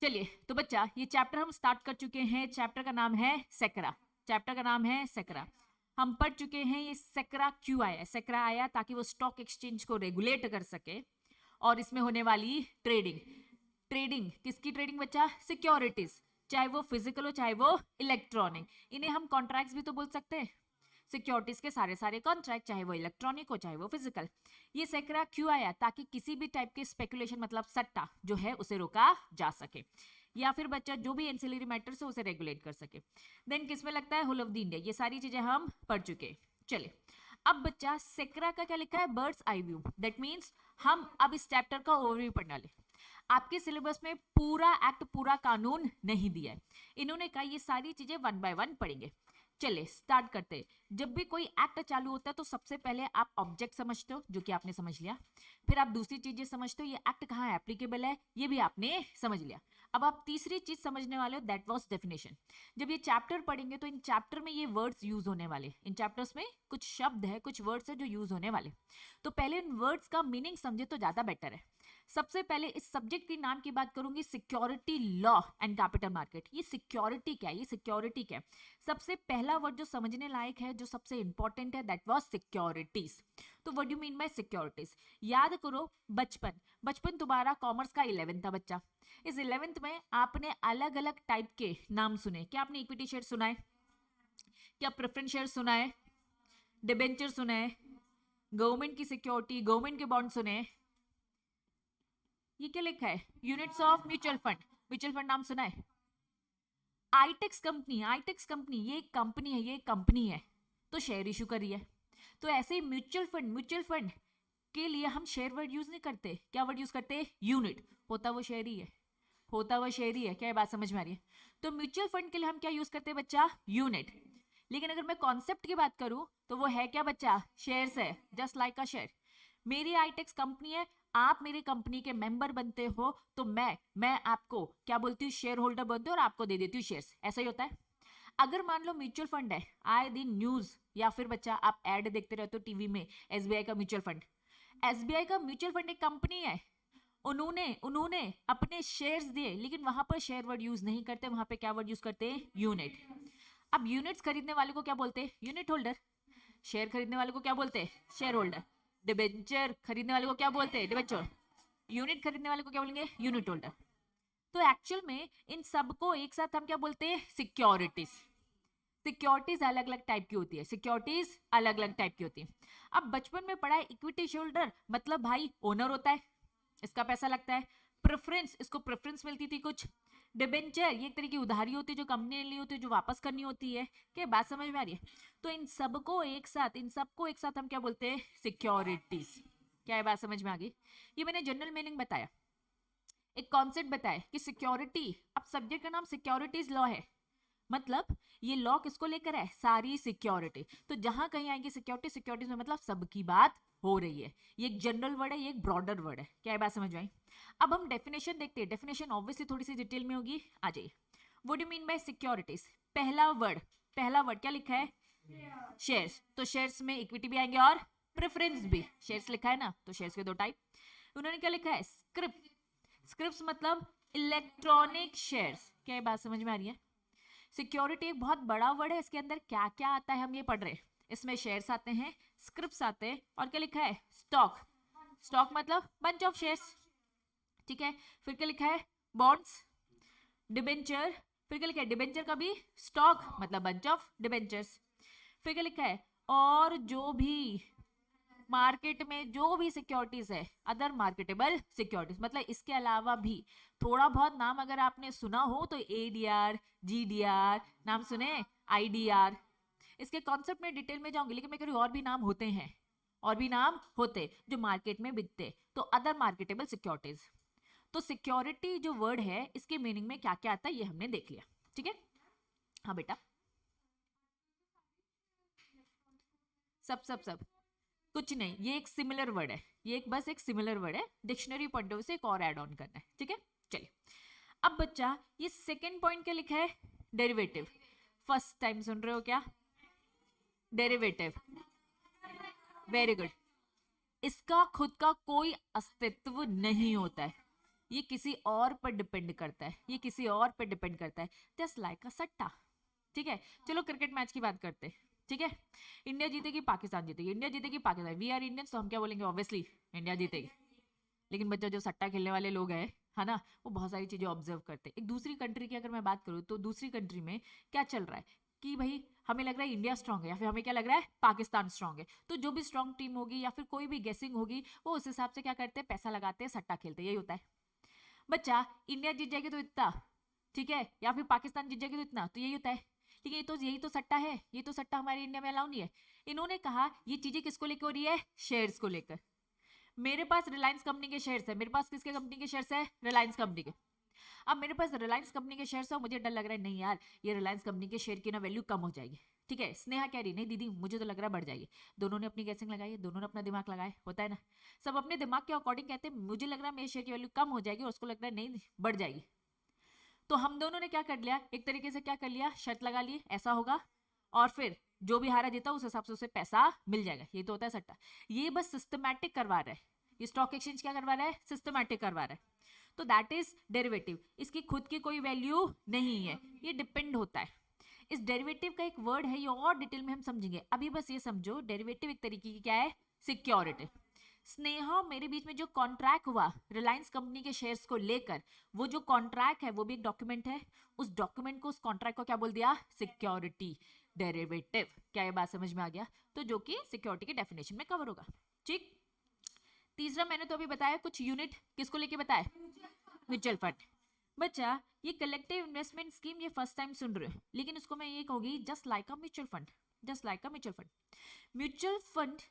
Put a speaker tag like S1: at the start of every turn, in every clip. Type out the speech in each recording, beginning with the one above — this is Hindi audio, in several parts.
S1: चलिए तो बच्चा ये चैप्टर हम स्टार्ट कर चुके हैं। चैप्टर का नाम है सेक्रा। चैप्टर का नाम है सेक्रा। हम पढ़ चुके हैं ये सेक्रा क्यों आया। सेक्रा आया ताकि वो स्टॉक एक्सचेंज को रेगुलेट कर सके और इसमें होने वाली ट्रेडिंग। ट्रेडिंग किसकी ट्रेडिंग बच्चा? सिक्योरिटीज, चाहे वो फिजिकल हो चाहे वो इलेक्ट्रॉनिक। इन्हें हम कॉन्ट्रैक्ट्स भी तो बोल सकते हैं। सिक्योरिटीज के सारे सारे कॉन्ट्रैक्ट, चाहे वो इलेक्ट्रॉनिक हो चाहे वो फिजिकल। ये सेक्रा क्यों आया? ताकि किसी भी टाइप के स्पेकुलेशन मतलब सट्टा जो है उसे रोका जा सके, या फिर बच्चा जो भी एंसिलरी मैटर्स है उसे रेगुलेट कर सके। देन किसमें लगता है? Whole of the India. ये सारी चीजें हम पढ़ चुके। चले अब बच्चा सेक्रा का क्या लिखा है? Birds eye view. That means हम अब इस चैप्टर का ओवरव्यू पढ़ने वाले। आपके सिलेबस में पूरा एक्ट पूरा कानून नहीं दिया है। इन्होंने कहा ये सारी चीजें वन बाय वन पढ़ेंगे। चले स्टार्ट करते हैं। जब भी कोई एक्ट चालू होता है तो सबसे पहले आप ऑब्जेक्ट समझते हो, जो कि आपने समझ लिया। फिर आप दूसरी चीजें समझते हो, ये एक्ट कहाँ एप्लीकेबल है, ये भी आपने समझ लिया। अब आप तीसरी चीज समझने वाले हो, दैट वाज डेफिनेशन। जब ये चैप्टर पढ़ेंगे तो इन चैप्टर में ये वर्ड्स यूज होने वाले। इन चैप्टर्स में कुछ शब्द है, कुछ वर्ड्स है जो यूज होने वाले। तो पहले इन वर्ड्स का मीनिंग समझे तो ज्यादा बेटर है। सबसे पहले इस सब्जेक्ट के नाम की बात करूंगी, security law and capital market. ये सिक्योरिटी क्या है? ये सिक्योरिटी क्या है? सबसे पहला वर्ड जो समझने लायक है, जो सबसे इंपॉर्टेंट है, दैट वाज सिक्योरिटीज। तो what do you mean bye securities? याद करो बचपन, बचपन तुम्हारा कॉमर्स का 11th था बच्चा। इस 11th में आपने अलग अलग टाइप के नाम सुने। क्या आपने इक्विटी शेयर सुना है? क्या प्रेफरेंस शेयर सुना है? डिबेंचर सुना है? गवर्नमेंट की सिक्योरिटी, गवर्नमेंट के बॉन्ड सुने? ये क्या लिखा है? Units of mutual fund. Mutual fund नाम सुना है? आईटेक्स कंपनी, आईटेक्स कंपनी ये एक कंपनी है, ये एक कंपनी है तो शेयर इशू कर रही है। तो ऐसे ही म्यूचुअल फंड, म्यूचुअल फंड के लिए हम शेयर वर्ड यूज नहीं करते। क्या वर्ड यूज करते हैं? यूनिट। होता वो शेयर ही है, होता वो शेयर ही है। क्या ये बात समझ में आ रही है? तो म्यूचुअल फंड के लिए हम क्या यूज करते हैं बच्चा? यूनिट। लेकिन अगर मैं कॉन्सेप्ट की बात करूं तो वो है क्या बच्चा? शेयर्स है, जस्ट लाइक अ शेयर। मेरी आईटेक्स कंपनी है, आप मेरी कंपनी के मेंबर बनते हो तो मैं आपको क्या बोलती हूँ? शेयर होल्डर बनते हो और आपको दे देती हूँ शेयर्स। ऐसा ही होता है। अगर मान लो म्यूचुअल फंड है, आए दिन न्यूज या फिर बच्चा आप एड देखते रहते हो टीवी में, एसबीआई का म्यूचुअल फंड। एसबीआई का म्यूचुअल फंड एक कंपनी है। उन्होंने उन्होंने अपने शेयर्स दिए, लेकिन वहां पर शेयर वर्ड यूज नहीं करते, वहां पे क्या वर्ड यूज करते हैं? यूनिट। अब यूनिट्स खरीदने वाले को क्या बोलते हैं? Unit holder. शेयर खरीदने वाले को क्या बोलते हैं? Share holder. डिबेंचर खरीदने वाले को क्या बोलते हैं? डिबेंचर। यूनिट खरीदने वाले को क्या बोलेंगे? Unit holder. तो एक्चुअल में इन सबको एक साथ हम क्या बोलते हैं? सिक्योरिटीज। सिक्योरिटीज अलग अलग टाइप की होती है, सिक्योरिटीज अलग अलग टाइप की होती है। अब बचपन में पढ़ा है इक्विटी होल्डर मतलब भाई ओनर होता है, इसका पैसा लगता है। प्रेफरेंस, इसको प्रेफरेंस मिलती थी कुछ। डिबेंचर ये एक तरह की उधारी होती है जो कंपनी ने ली होती है, जो वापस करनी होती है। क्या बात समझ में आ रही है? तो इन सबको एक साथ, इन सबको एक साथ हम क्या बोलते हैं? सिक्योरिटीज। क्या ये बात समझ में आ गई? ये मैंने जनरल मीनिंग बताया, एक कॉन्सेप्ट बताया कि सिक्योरिटी। अब सब्जेक्ट का नाम सिक्योरिटीज लॉ है, मतलब ये लॉ किसको लेकर है? सारी सिक्योरिटी। तो जहां कहीं आएंगे सिक्योरिटी, सिक्योरिटीज में मतलब सबकी बात हो रही है। ये एक जनरल वर्ड है, ये एक ब्रॉडर वर्ड है। क्या ये बात समझ में आई? अब हम डेफिनेशन देखते हैं। डेफिनेशन ऑब्वियसली थोड़ी सी डिटेल में होगी, आ जाइए। What do you mean bye securities? पहला वर्ड, पहला वर्ड क्या लिखा है? शेयर्स। तो शेयर्स में इक्विटी भी आएंगे और प्रेफरेंस भी। शेयर्स लिखा है ना, तो शेयर्स के दो टाइप। उन्होंने क्या लिखा है? स्क्रिप्ट। स्क्रिप्ट मतलब इलेक्ट्रॉनिक शेयर्स। क्या ये बात समझ में आ रही है? सिक्योरिटी एक बहुत बड़ा वर्ड है, इसके अंदर क्या क्या आता है हम ये पढ़ रहे हैं। इसमें शेयर्स आते हैं, स्क्रिप्ट्स आते हैं, और क्या लिखा है? स्टॉक। स्टॉक मतलब बंच ऑफ शेयर्स, ठीक है। फिर क्या लिखा है? Bonds, debenture. फिर क्या लिखा है? डिबेंचर का भी स्टॉक मतलब बंच ऑफ डिबेंचर्स। फिर क्या लिखा है? और जो भी मार्केट में जो भी सिक्योरिटीज है, अदर मार्केटेबल सिक्योरिटीज, मतलब इसके अलावा भी थोड़ा बहुत नाम अगर आपने सुना हो तो एडीआर, जीडीआर नाम सुने, आईडीआर। इसके कॉन्सेप्ट में डिटेल में जाऊंगी, लेकिन मैं कह रही हूं और भी नाम होते हैं, और भी नाम होते जो मार्केट में बिकते, तो अदर मार्केटेबल सिक्योरिटीज। तो सिक्योरिटी जो वर्ड है इसके मीनिंग में क्या क्या आता है ये हमने देख लिया, ठीक है। हाँ बेटा, सब सब सब कुछ नहीं, ये एक सिमिलर वर्ड है, ये एक बस एक सिमिलर वर्ड है। डिक्शनरी पॉइंट ऑफ व्यू से एक और ऐड ऑन करना है, ठीक है। चलिए अब बच्चा ये सेकंड पॉइंट क्या लिखा है? डेरिवेटिव। फर्स्ट टाइम सुन रहे हो क्या? Derivative, very good. इसका खुद का कोई अस्तित्व नहीं होता है। ये किसी और पर डिपेंड करता है, ये किसी और पर डिपेंड करता है, जस्ट लाइक अ सट्टा। ठीक है, चलो क्रिकेट मैच की बात करते हैं। ठीक है, इंडिया जीतेगी पाकिस्तान जीतेगी, इंडिया जीतेगी पाकिस्तान, वी आर इंडियंस, तो हम क्या बोलेंगे, ऑब्वियसली इंडिया जीतेगी। लेकिन बच्चा जो सट्टा खेलने वाले लोग हैं, है ना, वो बहुत सारी चीजें ऑब्जर्व करते हैं। एक दूसरी कंट्री की अगर मैं बात करूँ तो दूसरी कंट्री में क्या चल रहा है कि भाई हमें लग रहा है इंडिया स्ट्रांग है, या फिर हमें क्या लग रहा है पाकिस्तान स्ट्रांग है, तो जो भी स्ट्रांग टीम होगी या फिर कोई भी गेसिंग होगी वो उस हिसाब से क्या करते हैं, पैसा लगाते हैं, सट्टा खेलते हैं, यही होता है। बच्चा इंडिया जीत जाएगी तो इतना, ठीक है, या फिर पाकिस्तान जीत जाएगी तो इतना, तो यही होता है। ठीक है, यही तो सट्टा है, ये तो सट्टा हमारे इंडिया में अलाउ नहीं है। इन्होंने कहा ये चीजें किसको लेकर हो रही है, शेयर्स को लेकर। मेरे पास रिलायंस कंपनी के शेयर्स है, मेरे पास किसके कंपनी के शेयर्स है, रिलायंस कंपनी के। अब मेरे पास रिलायंस कंपनी के शेयर्स है, मुझे डर लग रहा है नहीं यार ये रिलायंस कंपनी के शेयर की ना वैल्यू कम हो जाएगी। ठीक है, स्नेहा कह रही नहीं दीदी मुझे तो लग रहा है बढ़ जाएगी। दोनों ने अपनी गैसिंग लगाई है, दोनों ने अपना दिमाग लगाया, होता है ना, सब अपने दिमाग के अकॉर्डिंग कहते हैं मुझे लग रहा है मेरे शेयर की वैल्यू कम हो जाएगी और उसको लग रहा है नहीं बढ़ जाएगी। तो हम दोनों ने क्या कर लिया, एक तरीके से क्या कर लिया, शर्त लगा ली ऐसा होगा, और फिर जो भी हारा जीता उस हिसाब से उसे पैसा मिल जाएगा। ये तो होता है सट्टा। ये बस सिस्टमैटिक करवा रहा है, ये स्टॉक एक्सचेंज क्या करवा रहा है, सिस्टमैटिक करवा रहा है। तो दैट इज डेरिवेटिव, इसकी खुद की कोई वैल्यू नहीं है, ये डिपेंड होता है। इस डेरिवेटिव का एक वर्ड है, ये और डिटेल में हम समझेंगे, अभी बस ये समझो डेरिवेटिव एक तरीके की क्या है, सिक्योरिटी। स्नेहा मेरे बीच में जो कॉन्ट्रैक्ट हुआ रिलायंस कंपनी के शेयर्स को लेकर, वो जो कॉन्ट्रैक्ट है वो भी एक डॉक्यूमेंट है, उस डॉक्यूमेंट को, उस कॉन्ट्रैक्ट को क्या बोल दिया, सिक्योरिटी, डेरिवेटिव। क्या ये बात समझ में आ गया, तो जो कि सिक्योरिटी के डेफिनेशन में कवर होगा। ठीक, तीसरा मैंने तो अभी बताया कुछ यूनिट किसको लेके बताया, म्यूचुअल फंड। बच्चा ये कलेक्टिव इन्वेस्टमेंट स्कीम ये फर्स्ट टाइम सुन रहे हो, लेकिन इसको मैं ये कहूंगी just like a mutual fund, just like a mutual fund. Mutual fund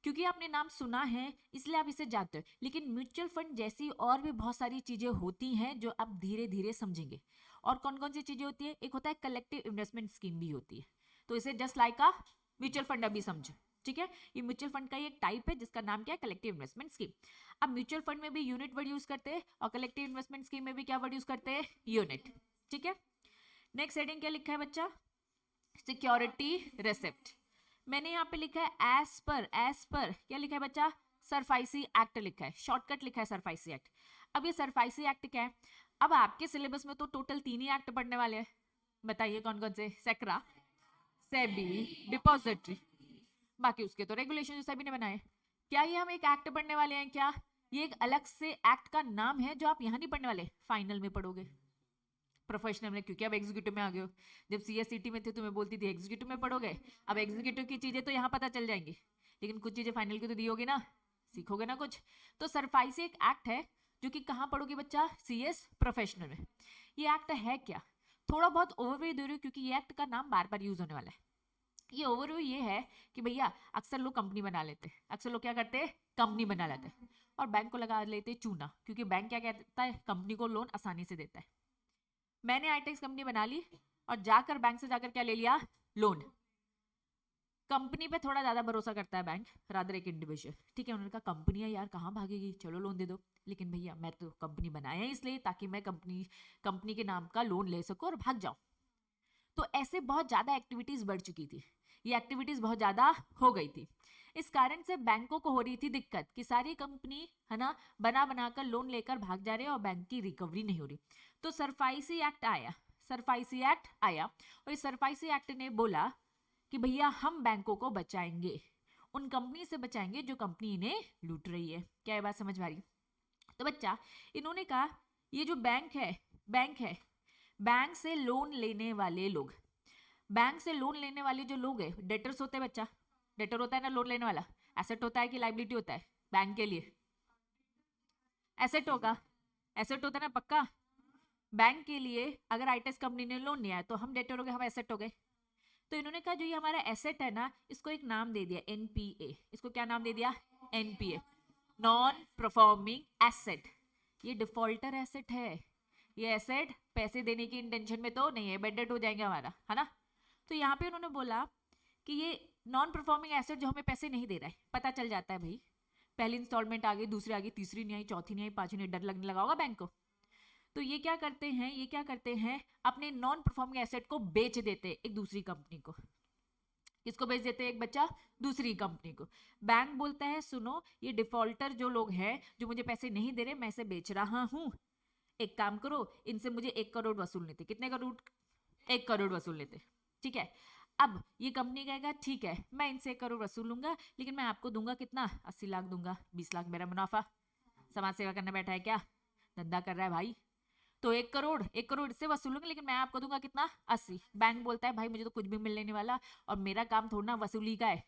S1: क्योंकि आपने नाम सुना है इसलिए आप इसे जानते हो, लेकिन म्यूचुअल फंड जैसी और भी बहुत सारी चीजें होती हैं जो आप धीरे धीरे समझेंगे। और कौन कौन सी चीजें होती है, एक होता है कलेक्टिव इन्वेस्टमेंट स्कीम भी होती है, तो इसे just like a mutual fund अभी समझो। ठीक है, ये म्यूचुअल फंड का एक टाइप है जिसका नाम क्या है, कलेक्टिव इन्वेस्टमेंट स्कीम। अब म्यूचुअल फंड में भी यूनिट वर्ड यूज करते हैं और कलेक्टिव इन्वेस्टमेंट स्कीम में भी क्या वर्ड यूज करते हैं, यूनिट। ठीक है, नेक्स्ट हेडिंग क्या लिखा है बच्चा, सिक्योरिटी रेसिप्ट। मैंने यहाँ पे लिखा है एज पर क्या लिखा है बच्चा, सरफाइसी एक्ट लिखा है, शॉर्टकट लिखा है सरफाइसी एक्ट। अब ये सरफाइसी एक्ट क्या है, अब आपके सिलेबस में तो टोटल 3 ही एक्ट पढ़ने वाले हैं, बताइए कौन कौन से, सेक्रा, सेबी, डिपॉजिटरी, बाकी उसके तो रेगुलेशन जो सेबी ने बनाए। क्या ये हम एक एक्ट पढ़ने वाले हैं, क्या ये एक अलग से एक्ट का नाम है जो आप यहाँ नहीं पढ़ने वाले, फाइनल में पढ़ोगे प्रोफेशनल में, क्योंकि अब एग्जीक्यूटिव में आ गए हो। जब सीएससीटी में थे तो मैं बोलती थी एग्जीक्यूटिव में पढ़ोगे, अब एग्जीक्यूटिव की चीजें तो यहाँ पता चल जाएंगी, लेकिन कुछ चीजें फाइनल की तो दी होगी ना, सीखोगे ना कुछ। तो सरफाइसी एक एक्ट है जो कि कहाँ पढ़ोगे बच्चा, सीएस प्रोफेशनल में। ये एक्ट है क्या, थोड़ा बहुत ओवरव्यू दे रही हूँ क्योंकि ये एक्ट का नाम बार बार यूज होने वाला है। ये ओवरव्यू ये है कि भैया अक्सर लोग कंपनी बना लेते हैं, अक्सर लोग क्या करते हैं, कंपनी बना लेते हैं और बैंक को लगा लेते हैं चूना, क्योंकि बैंक क्या कहता है, कंपनी को लोन आसानी से देता है। मैंने आईटेक्स कंपनी बना ली और जाकर बैंक से जाकर क्या ले लिया, लोन। कंपनी पे थोड़ा ज्यादा भरोसा करता है बैंक रादर एक इंडिविजुअल। ठीक है, उन्होंने कहा कंपनी है यार कहाँ भागेगी, चलो लोन दे दो। लेकिन भैया मैं तो कंपनी बनाया है इसलिए ताकि मैं कंपनी के नाम का लोन ले सकूं और भाग जाऊं। तो ऐसे बहुत ज्यादा एक्टिविटीज बढ़ चुकी थी, ये एक्टिविटीज बहुत ज्यादा हो गई थी। इस कारण से बैंकों को हो रही थी दिक्कत कि सारी कंपनी है ना बना बनाकर लोन लेकर भाग जा रहे हैं और बैंक की रिकवरी नहीं हो रही। तो सरफाइसी एक्ट आया, सरफाइसी एक्ट आया और इस सरफाइसी एक्ट ने बोला कि भैया हम बैंकों को बचाएंगे, उन कंपनी से बचाएंगे जो कंपनी इन्हें लूट रही है। क्या ये बात समझ में आ रही? तो बच्चा इन्होंने कहा ये जो बैंक है, बैंक से लोन लेने वाले लोग, बैंक से लोन लेने वाले जो लोग हैं डेटर्स होते हैं बच्चा, डेटर होता है ना लोन लेने वाला, एसेट होता है कि लायबिलिटी होता है बैंक के लिए, एसेट होगा, एसेट होता है ना पक्का। बैंक के लिए अगर आईटेक्स कंपनी ने लोन लिया है तो हम डेटर हो गए, हम एसेट हो गए। तो इन्होंने कहा जो ये हमारा एसेट है ना इसको एक नाम दे दिया एनपीए, इसको क्या नाम दे दिया, एनपीए, नॉन परफॉर्मिंग एसेट। ये डिफॉल्टर एसेट है, ये एसेट पैसे देने की इंटेंशन में तो नहीं है, बेड डेट हो जाएगा हमारा, है ना। तो यहाँ पे उन्होंने बोला कि ये नॉन परफॉर्मिंग एसेट जो हमें पैसे नहीं दे रहा है, पता चल जाता है भाई पहली इंस्टॉलमेंट आ गई, दूसरी आ गई, तीसरी नहीं आई, चौथी नहीं आई, पांचवी नहीं, डर लगने लगा होगा बैंक को। तो ये क्या करते हैं, अपने नॉन परफॉर्मिंग एसेट को बेच देते हैं एक दूसरी कंपनी को। किसको बेच देते हैं, एक बच्चा दूसरी कंपनी को। बैंक बोलता है सुनो ये डिफॉल्टर जो लोग हैं जो मुझे पैसे नहीं दे रहे मैं इसे बेच रहा हूं, एक काम करो, इनसे मुझे 1 करोड़ वसूल लेते। कितने करोड़? 1 करोड़ वसूल लेते, ठीक है। अब ये कंपनी कहेगा ठीक है मैं इनसे 1 करोड़ वसूल लूंगा, लेकिन मैं आपको दूंगा कितना? 80 लाख दूंगा, 20 लाख मेरा मुनाफा। समाज सेवा करने बैठा है क्या? धंधा कर रहा है भाई। तो 1 करोड़ इससे वसूलूंगा, लेकिन मैं आपको दूंगा कितना? 80। बैंक बोलता है भाई मुझे तो कुछ भी मिलने नहीं वाला, और मेरा काम थोड़ा वसूली का है,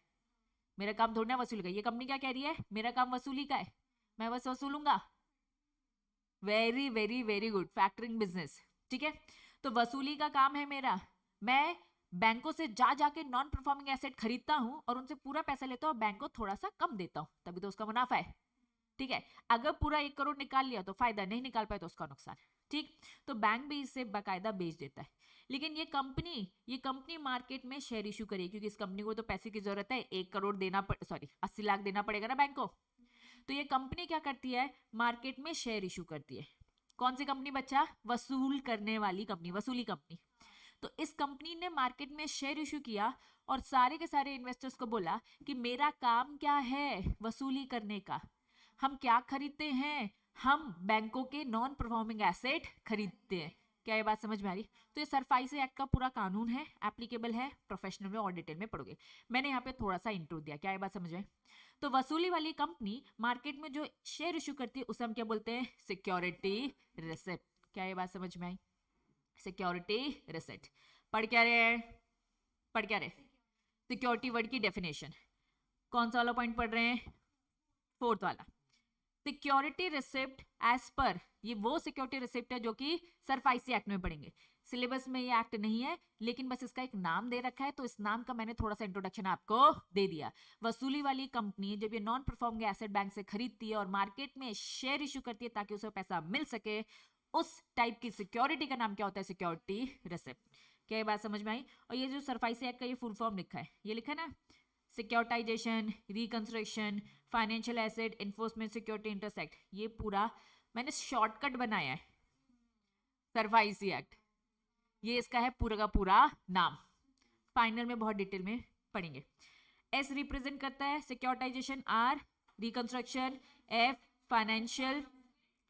S1: मेरा काम थोड़ा वसूली का। ये कंपनी क्या कह रही है? मेरा काम वसूली का है, मैं बस वसूलूंगा। Very very very good, factoring business, ठीक है। तो वसूली का काम है मेरा, मैं बैंकों से जा जाके नॉन परफॉर्मिंग एसेट खरीदता हूं और उनसे पूरा पैसा लेता हूं और बैंक को थोड़ा सा कम देता हूं, तभी तो उसका मुनाफा है, ठीक है। अगर पूरा 1 करोड़ निकाल लिया तो फायदा, नहीं निकाल पाए तो उसका नुकसान, ठीक। तो बैंक भी इससे बाकायदा बेच देता है। लेकिन ये कंपनी मार्केट में शेयर इशू करेगी, क्योंकि इस कंपनी को तो पैसे की जरूरत है, 1 करोड़ देना 80 लाख देना पड़ेगा ना बैंक को। तो ये कंपनी क्या करती है? मार्केट में शेयर इशू करती है। कौन सी कंपनी बच्चा? वसूल करने वाली कंपनी, वसूली कंपनी। तो इस कंपनी ने मार्केट में शेयर इशू किया और सारे के सारे इन्वेस्टर्स को बोला कि मेरा काम क्या है? वसूली करने का। हम क्या खरीदते हैं? हम बैंकों के नॉन परफॉर्मिंग एसेट खरीदते हैं। क्या ये बात समझ में आ रही? तो ये सरफाई एक्ट का पूरा कानून है, एप्लीकेबल है, प्रोफेशनल में और डिटेल में पढ़ोगे। मैंने यहाँ पे थोड़ा सा इंट्रो दिया, क्या ये बात समझ में? तो वसूली वाली कंपनी मार्केट में जो शेयर इशू करती है उसे हम क्या बोलते हैं? Security receipt. क्या ये बात समझ में आई? Security receipt. पढ़ क्या रहे? पढ़ क्या रहे? सिक्योरिटी वर्ड की डेफिनेशन। कौन सा वाला पॉइंट पढ़ रहे हैं? 4th वाला। सिक्योरिटी रिसिप्ट एज पर, ये वो सिक्योरिटी रिसिप्ट है जो कि सरफाइसी एक्ट में पढ़ेंगे। सिलेबस में ये एक्ट नहीं है, लेकिन बस इसका एक नाम दे रखा है, तो इस नाम का मैंने थोड़ा सा इंट्रोडक्शन आपको दे दिया। वसूली वाली कंपनी जब ये नॉन परफॉर्मिंग एसेट बैंक से खरीदती है और मार्केट में शेयर इशू करती है ताकि उसे पैसा मिल सके, उस टाइप की सिक्योरिटी का नाम क्या होता है? Security receipt. क्या ये बात समझ में आई? और ये जो सरफाइसी एक्ट का ये फुल फॉर्म लिखा है, ये लिखा है ना, securitisation, reconstruction, financial asset enforcement security interest act, ये पूरा मैंने शॉर्टकट बनाया है, सरफाइसी एक्ट। ये इसका है पूरा का पूरा नाम। फाइनल में बहुत डिटेल में पढ़ेंगे। एस रिप्रेजेंट करता है securitisation, R reconstruction, F financial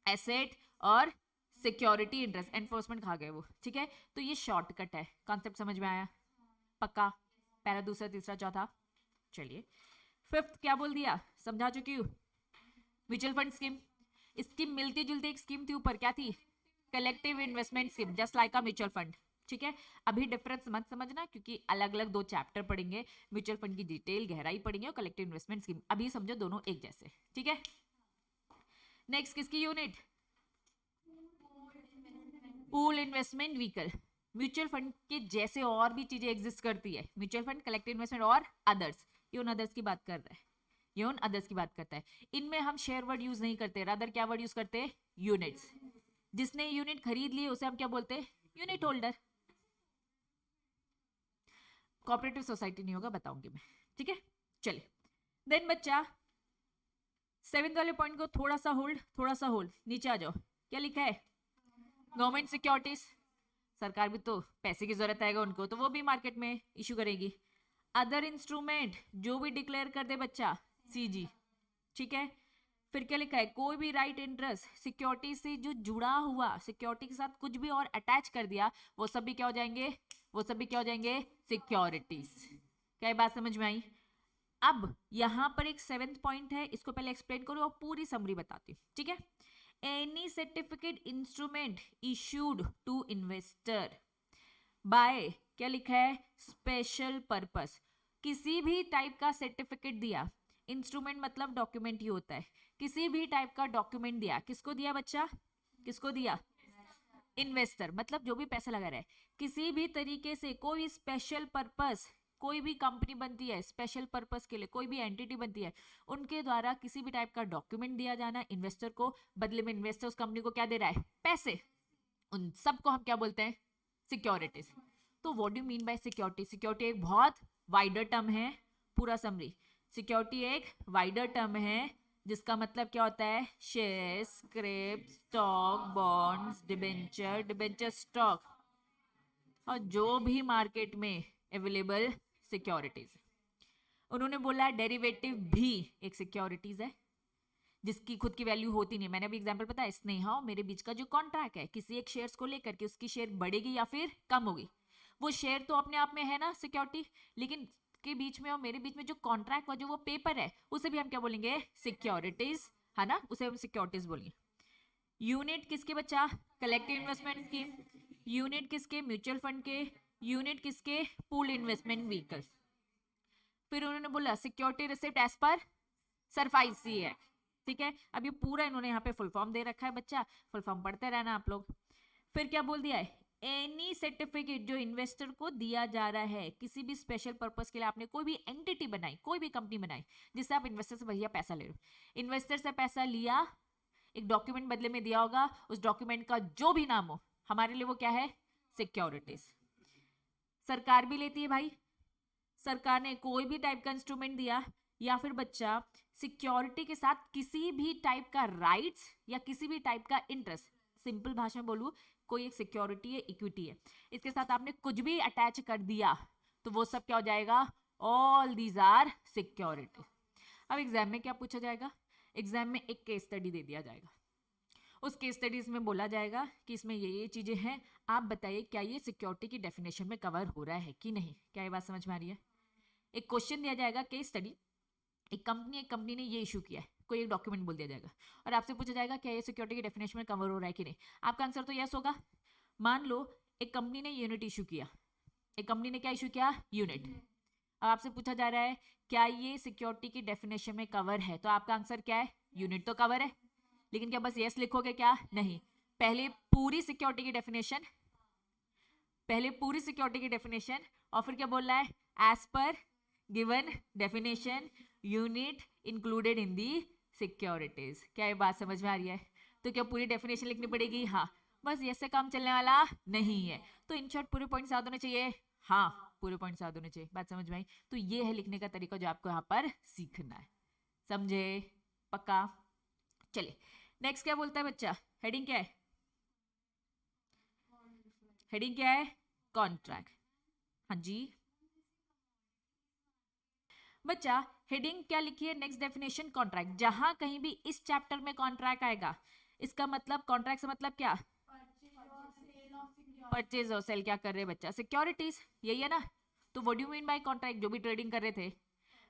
S1: asset और सिक्योरिटी इंटरेस्ट एनफोर्समेंट खा गए वो, ठीक है। तो ये शॉर्टकट है, कॉन्सेप्ट समझ में आया? पक्का? पहला, दूसरा, तीसरा, चौथा। चलिए 5th क्या बोल दिया? समझा चुकी हूँ। Mutual fund scheme. स्कीम मिलती जुलती एक स्कीम थी ऊपर, क्या थी? Collective investment scheme, just like a mutual fund, ठीक है। अभी डिफरेंस मत समझना, क्योंकि अलग अलग 2 चैप्टर पढ़ेंगे, म्यूचुअल फंड की डिटेल गहराई पढ़ेंगे और कलेक्टिव इन्वेस्टमेंट स्कीम। अभी समझो दोनों एक जैसे, ठीक है। नेक्स्ट किसकी unit? Pool investment vehicle. Mutual fund के जैसे और भी चीजें एग्जिस्ट करती है, म्यूचुअल फंड, कलेक्टिव इन्वेस्टमेंट और अदर्स। ये उन अदर्स की बात कर रहा है, ये उन अदर्स की बात करता है। इनमें हम शेयर वर्ड यूज नहीं करते, रादर क्या वर्ड यूज करते हैं? यूनिट्स। जिसने यूनिट खरीद ली उसे हम क्या बोलते हैं? Unit holder. कोऑपरेटिव सोसाइटी नहीं होगा, बताऊंगी मैं, ठीक है। चलिए देन बच्चा 7th वाले पॉइंट को थोड़ा सा होल्ड, थोड़ा सा होल्ड, नीचे आ जाओ। क्या लिखा है? Government securities. सरकार भी तो पैसे की जरूरत आएगा उनको, तो वो भी मार्केट में इशू करेगी। अदर इंस्ट्रूमेंट, जो भी डिक्लेयर कर दे बच्चा, सीजी, ठीक है। फिर क्या लिखा है? कोई भी राइट इंटरेस्ट सिक्योरिटी से जो जुड़ा हुआ, सिक्योरिटी के साथ कुछ भी और अटैच कर दिया, वो सब भी क्या हो जाएंगे? वो सब भी क्या हो जाएंगे? सिक्योरिटीज। क्या ये बात समझ में आई? अब यहां पर एक 7th पॉइंट है, इसको पहले एक्सप्लेन करो और पूरी समरी बताती हूँ, ठीक है। Any certificate instrument issued to investor by, क्या लिखा है? Special purpose. किसी भी टाइप का सर्टिफिकेट दिया, इंस्ट्रूमेंट मतलब डॉक्यूमेंट ही होता है, किसी भी टाइप का डॉक्यूमेंट दिया, किसको दिया बच्चा? किसको दिया? इन्वेस्टर, मतलब जो भी पैसा लगा रहा है। किसी भी तरीके से कोई स्पेशल पर्पस, कोई भी कंपनी बनती है स्पेशल पर्पस के लिए, कोई भी एंटिटी बनती है, उनके द्वारा किसी भी टाइप का डॉक्यूमेंट दिया जाना इन्वेस्टर को, बदले में इन्वेस्टर उस कंपनी को क्या दे रहा है? पैसे। उन सबको हम क्या बोलते हैं? सिक्योरिटीज। तो what do you mean bye security? Security एक बहुत वाइडर टर्म है, पूरा समरी। सिक्योरिटी एक वाइडर टर्म है जिसका मतलब क्या होता है? Share, script, stock, bonds, debenture, debenture stock और जो भी मार्केट में अवेलेबल सिक्योरिटीज। उन्होंने बोला डेरिवेटिव भी एक सिक्योरिटीज है, जिसकी खुद की वैल्यू होती नहीं। मैंने अभी एग्जांपल बताया, स्नेहा और मेरे बीच का जो कॉन्ट्रैक्ट है किसी एक शेयर्स को लेकर के, उसकी शेयर बढ़ेगी या फिर कम होगी, वो शेयर तो अपने आप में है ना सिक्योरिटी, लेकिन के बीच में और मेरे बीच में जो कॉन्ट्रैक्ट और जो वो पेपर है उसे भी हम क्या बोलेंगे, सिक्योरिटीज, है ना, उसे हम सिक्योरिटीज बोलेंगे। यूनिट किसके बच्चा, कलेक्टिव इन्वेस्टमेंट स्कीम। यूनिट किसके, म्यूचुअल फंड के। यूनिट किसके, पूल इन्वेस्टमेंट व्हीकल। फिर उन्होंने बोला security receipt as per SARFAESI है, ठीक है। अब ये पूरा इन्होंने यहाँ पे फुल फॉर्म दे रखा है बच्चा, फुल फॉर्म पढ़ते रहना आप लोग। फिर क्या बोल दिया है, एनी सर्टिफिकेट जो इन्वेस्टर को दिया जा रहा है किसी भी स्पेशल पर्पस के लिए, आपने कोई भी एंटिटी बनाई, कोई भी कंपनी बनाई जिससे आप इन्वेस्टर से भैया पैसा ले रहे हो, इन्वेस्टर से पैसा लिया, एक डॉक्यूमेंट बदले में दिया होगा, उस डॉक्यूमेंट का जो भी नाम हो, हमारे लिए वो क्या है, सिक्योरिटीज। सरकार भी लेती है भाई, सरकार ने कोई भी टाइप का इंस्ट्रूमेंट दिया या फिर बच्चा सिक्योरिटी के साथ किसी भी टाइप का राइट्स या किसी भी टाइप का इंटरेस्ट, सिंपल भाषा में बोलूं, कोई एक सिक्योरिटी है, इक्विटी है, इसके साथ आपने कुछ भी अटैच कर दिया तो वो सब क्या हो जाएगा, ऑल दीज आर सिक्योरिटी। अब एग्जाम में क्या पूछा जाएगा, एग्जाम में एक केस स्टडी दे दिया जाएगा, उस केस स्टडीज में बोला जाएगा कि इसमें ये चीजें हैं, आप बताइए क्या ये सिक्योरिटी की डेफिनेशन में कवर हो रहा है कि नहीं। क्या ये बात समझ में आ रही है। एक क्वेश्चन दिया जाएगा, केस स्टडी, एक कंपनी ने ये इशू किया है, कोई एक डॉक्यूमेंट बोल दिया जाएगा और आपसे पूछा जाएगा क्या ये सिक्योरिटी की डेफिनेशन में कवर हो रहा है कि नहीं। आपका आंसर तो यस होगा। मान लो एक कंपनी ने यूनिट इशू किया, एक कंपनी ने क्या इशू किया, यूनिट। अब आपसे पूछा जा रहा है क्या ये सिक्योरिटी की डेफिनेशन में कवर है, तो आपका आंसर क्या है, यूनिट तो कवर है, लेकिन क्या बस यस लिखोगे, क्या नहीं, पहले पूरी सिक्योरिटी की डेफिनेशन, पहले पूरी सिक्योरिटी की डेफिनेशन और फिर क्या बोल रहा है, as per given definition unit included in the securities. क्या ये बात समझ में आ रही है। तो क्या पूरी डेफिनेशन लिखनी पड़ेगी, हाँ, बस ये से काम चलने वाला नहीं है। तो इन शॉर्ट पूरे पॉइंट्स याद होने चाहिए, हाँ पूरे पॉइंट्स याद होने चाहिए, बात समझ में आई। तो ये है लिखने का तरीका जो आपको यहाँ पर सीखना है, समझे, पक्का। चलिए नेक्स्ट क्या बोलता है बच्चा, हेडिंग क्या है, हेडिंग क्या है, कॉन्ट्रैक्ट। हाँ जी बच्चा, हेडिंग क्या लिखी है, नेक्स्ट डेफिनेशन कॉन्ट्रैक्ट। जहां कहीं भी इस चैप्टर में कॉन्ट्रैक्ट आएगा, इसका मतलब कॉन्ट्रैक्ट से मतलब क्या, परचेज और सेल क्या कर रहे हैं बच्चा, सिक्योरिटीज, यही है ना। तो what do you mean bye contract, जो भी ट्रेडिंग कर रहे थे,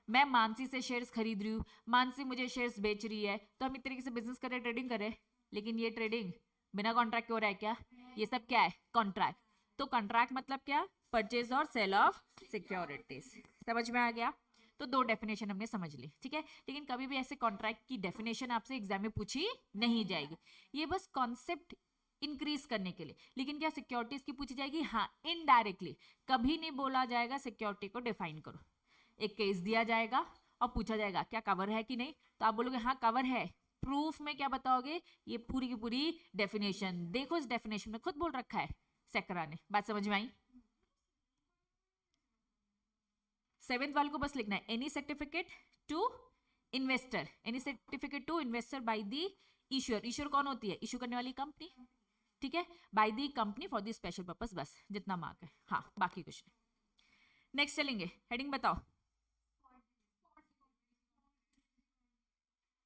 S1: मैं मानसी से शेयर्स खरीद रही हूँ, मानसी मुझे शेयर्स बेच रही है, तो हम एक तरीके से बिजनेस कर रहे, ट्रेडिंग कर रहे, लेकिन ये ट्रेडिंग बिना कॉन्ट्रैक्ट के हो रहा है क्या, ये सब क्या है, कॉन्ट्रैक्ट। तो कॉन्ट्रैक्ट मतलब क्या, परचेज और सेल ऑफ सिक्योरिटीज। समझ में आ गया। तो दो डेफिनेशन हमने समझ ली, ठीक है। लेकिन कभी भी ऐसे कॉन्ट्रैक्ट की डेफिनेशन आपसे एग्जाम में पूछी नहीं जाएगी, ये बस कॉन्सेप्ट इंक्रीज करने के लिए। लेकिन क्या सिक्योरिटीज की पूछी जाएगी, हाँ इनडायरेक्टली, कभी नहीं बोला जाएगा सिक्योरिटी को डिफाइन करो। एक केस दिया जाएगा और पूछा जाएगा क्या कवर है कि नहीं, तो आप बोलोगे हाँ कवर है, प्रूफ में क्या बताओगे, ये पूरी की पूरी डेफिनेशन, देखो इस डेफिनेशन में खुद बोल रखा है सेकरा ने। बात समझ में आई। सेवेंथ वाले को बस लिखना है, any certificate to investor, any certificate to investor by the issuer, issuer कौन होती है, इशू करने वाली कंपनी, ठीक है, by the company for the special purpose, बस जितना मार्क है, हाँ बाकी कुछ नहीं। नेक्स्ट चलेंगे, हेडिंग बताओ,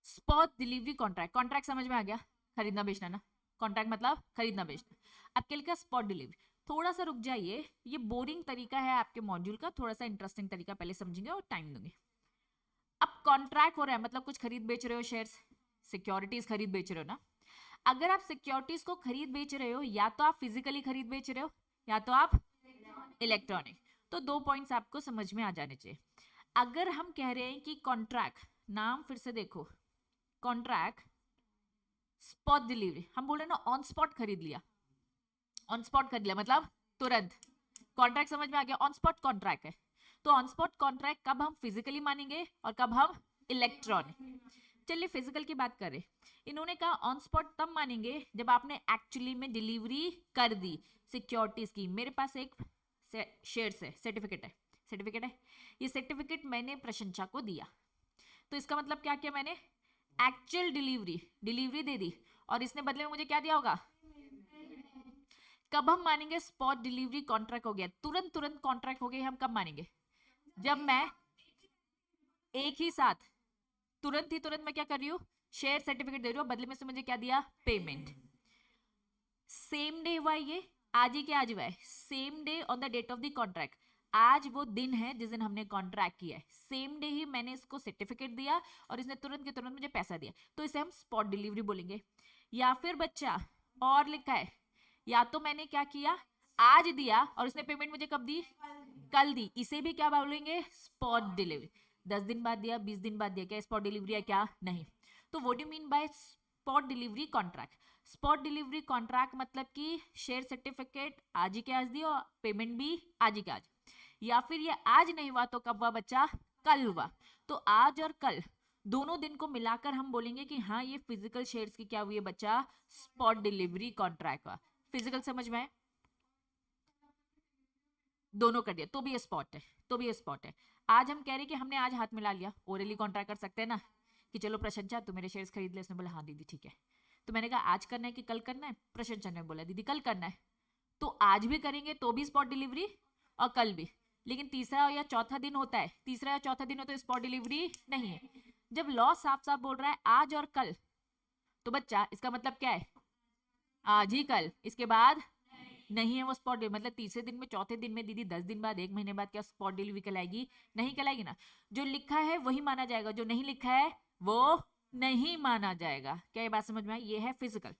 S1: स्पॉट डिलीवरी कॉन्ट्रैक्ट। कॉन्ट्रैक्ट समझ में आ गया, खरीदना बेचना ना, कॉन्ट्रैक्ट मतलब खरीदना बेचना। अब क्या लिखा, स्पॉट डिलीवरी। थोड़ा सा रुक जाइए, ये बोरिंग तरीका है आपके मॉड्यूल का, थोड़ा सा इंटरेस्टिंग तरीका पहले समझेंगे और टाइम दूंगे। अब कॉन्ट्रैक्ट हो रहा है मतलब कुछ खरीद बेच रहे हो, शेयर्स, सिक्योरिटीज खरीद बेच रहे हो ना। अगर आप सिक्योरिटीज को खरीद बेच रहे हो, या तो आप फिजिकली खरीद बेच रहे हो या तो आप इलेक्ट्रॉनिक। तो दो पॉइंट्स आपको समझ में आ जाने चाहिए। अगर हम कह रहे हैं कि कॉन्ट्रैक्ट, नाम फिर से देखो, कॉन्ट्रैक्ट स्पॉट डिलीवरी, हम बोल रहे ना ऑन स्पॉट खरीद लिया, ऑन स्पॉट खरीद लिया मतलब तुरंत, कॉन्ट्रैक्ट समझ में आ गया, ऑन स्पॉट कॉन्ट्रैक्ट है। तो ऑन स्पॉट कॉन्ट्रैक्ट कब हम फिजिकली मानेंगे और कब हम इलेक्ट्रॉनिक। चलिए फिजिकल की बात करें, इन्होंने कहा ऑन स्पॉट तब मानेंगे जब आपने एक्चुअली में डिलीवरी कर दी सिक्योरिटीज की। मेरे पास एक शेयर्स है, सर्टिफिकेट है, सर्टिफिकेट है, ये सर्टिफिकेट मैंने प्रशंसा को दिया, तो इसका मतलब क्या किया मैंने, एक्चुअल डिलीवरी दे दी और इसने बदले में मुझे क्या दिया होगा। कब हम मानेंगे स्पॉट डिलीवरी कॉन्ट्रैक्ट हो गया, तुरंत कॉन्ट्रैक्ट हो गया, हम कब मानेंगे, जब मैं एक ही साथ तुरंत मैं क्या कर रही हूँ, शेयर सर्टिफिकेट दे रही हूँ, बदले में से मुझे क्या दिया, पेमेंट। सेम डे हुआ ये, आज ही क्या आज हुआ है, same day on the date of the contract, आज वो दिन है जिस दिन हमने कॉन्ट्रैक्ट किया है, सेम डे ही मैंने इसको सर्टिफिकेट दिया और इसने तुरंत के तुरंत मुझे पैसा दिया, तो इसे हम स्पॉट डिलीवरी बोलेंगे। या फिर बच्चा और लिखा है, या तो मैंने क्या किया, आज दिया और उसने पेमेंट मुझे कब दी, कल दी, इसे भी क्या बोलेंगे, स्पॉट डिलीवरी। 10 दिन बाद दिया, 20 दिन बाद दिया, क्या स्पॉट डिलीवरी है, क्या नहीं। तो what do mean by spot delivery contract, spot delivery contract मतलब कि शेयर सर्टिफिकेट आज ही के आज दी और पेमेंट भी आज ही के आज, या फिर ये आज नहीं हुआ तो कब हुआ बच्चा, कल हुआ। तो आज और कल दोनों दिन को मिलाकर हम बोलेंगे कि हाँ ये फिजिकल शेयर्स की क्या हुई है बच्चा, स्पॉट डिलीवरी कॉन्ट्रैक्ट हुआ। फिजिकल समझ में, दोनों कर दिया तो भी ये स्पॉट है, तो भी ये स्पॉट है। आज हम कह रहे हैं कि हमने आज हाथ मिला लिया, ओरली कॉन्ट्रैक्ट कर सकते हैं ना, कि चलो प्रशंसा तू मेरे शेयर्स खरीद ले, उसने बोला हाँ दीदी ठीक है, तो मैंने कहा आज करना है कि कल करना है, प्रशंसा ने बोला दीदी कल करना है, तो आज भी करेंगे तो भी स्पॉट डिलीवरी और कल भी। लेकिन तीसरा या चौथा दिन होता है, तीसरा या चौथा दिन होता है स्पॉट डिलीवरी नहीं है। जब लॉ साफ साफ बोल रहा है आज और कल, तो बच्चा इसका मतलब क्या है, आज ही कल, इसके बाद नहीं है वो स्पॉट डिलीवरी। मतलब तीसरे दिन में, चौथे दिन में दीदी 10 दिन बाद, 1 महीने बाद क्या स्पॉट डिलीवरी कहलाएगी, नहीं कहलाएगी ना। जो लिखा है वही माना जाएगा, जो नहीं लिखा है वो नहीं माना जाएगा। क्या ये बात समझ में आई, ये है फिजिकल।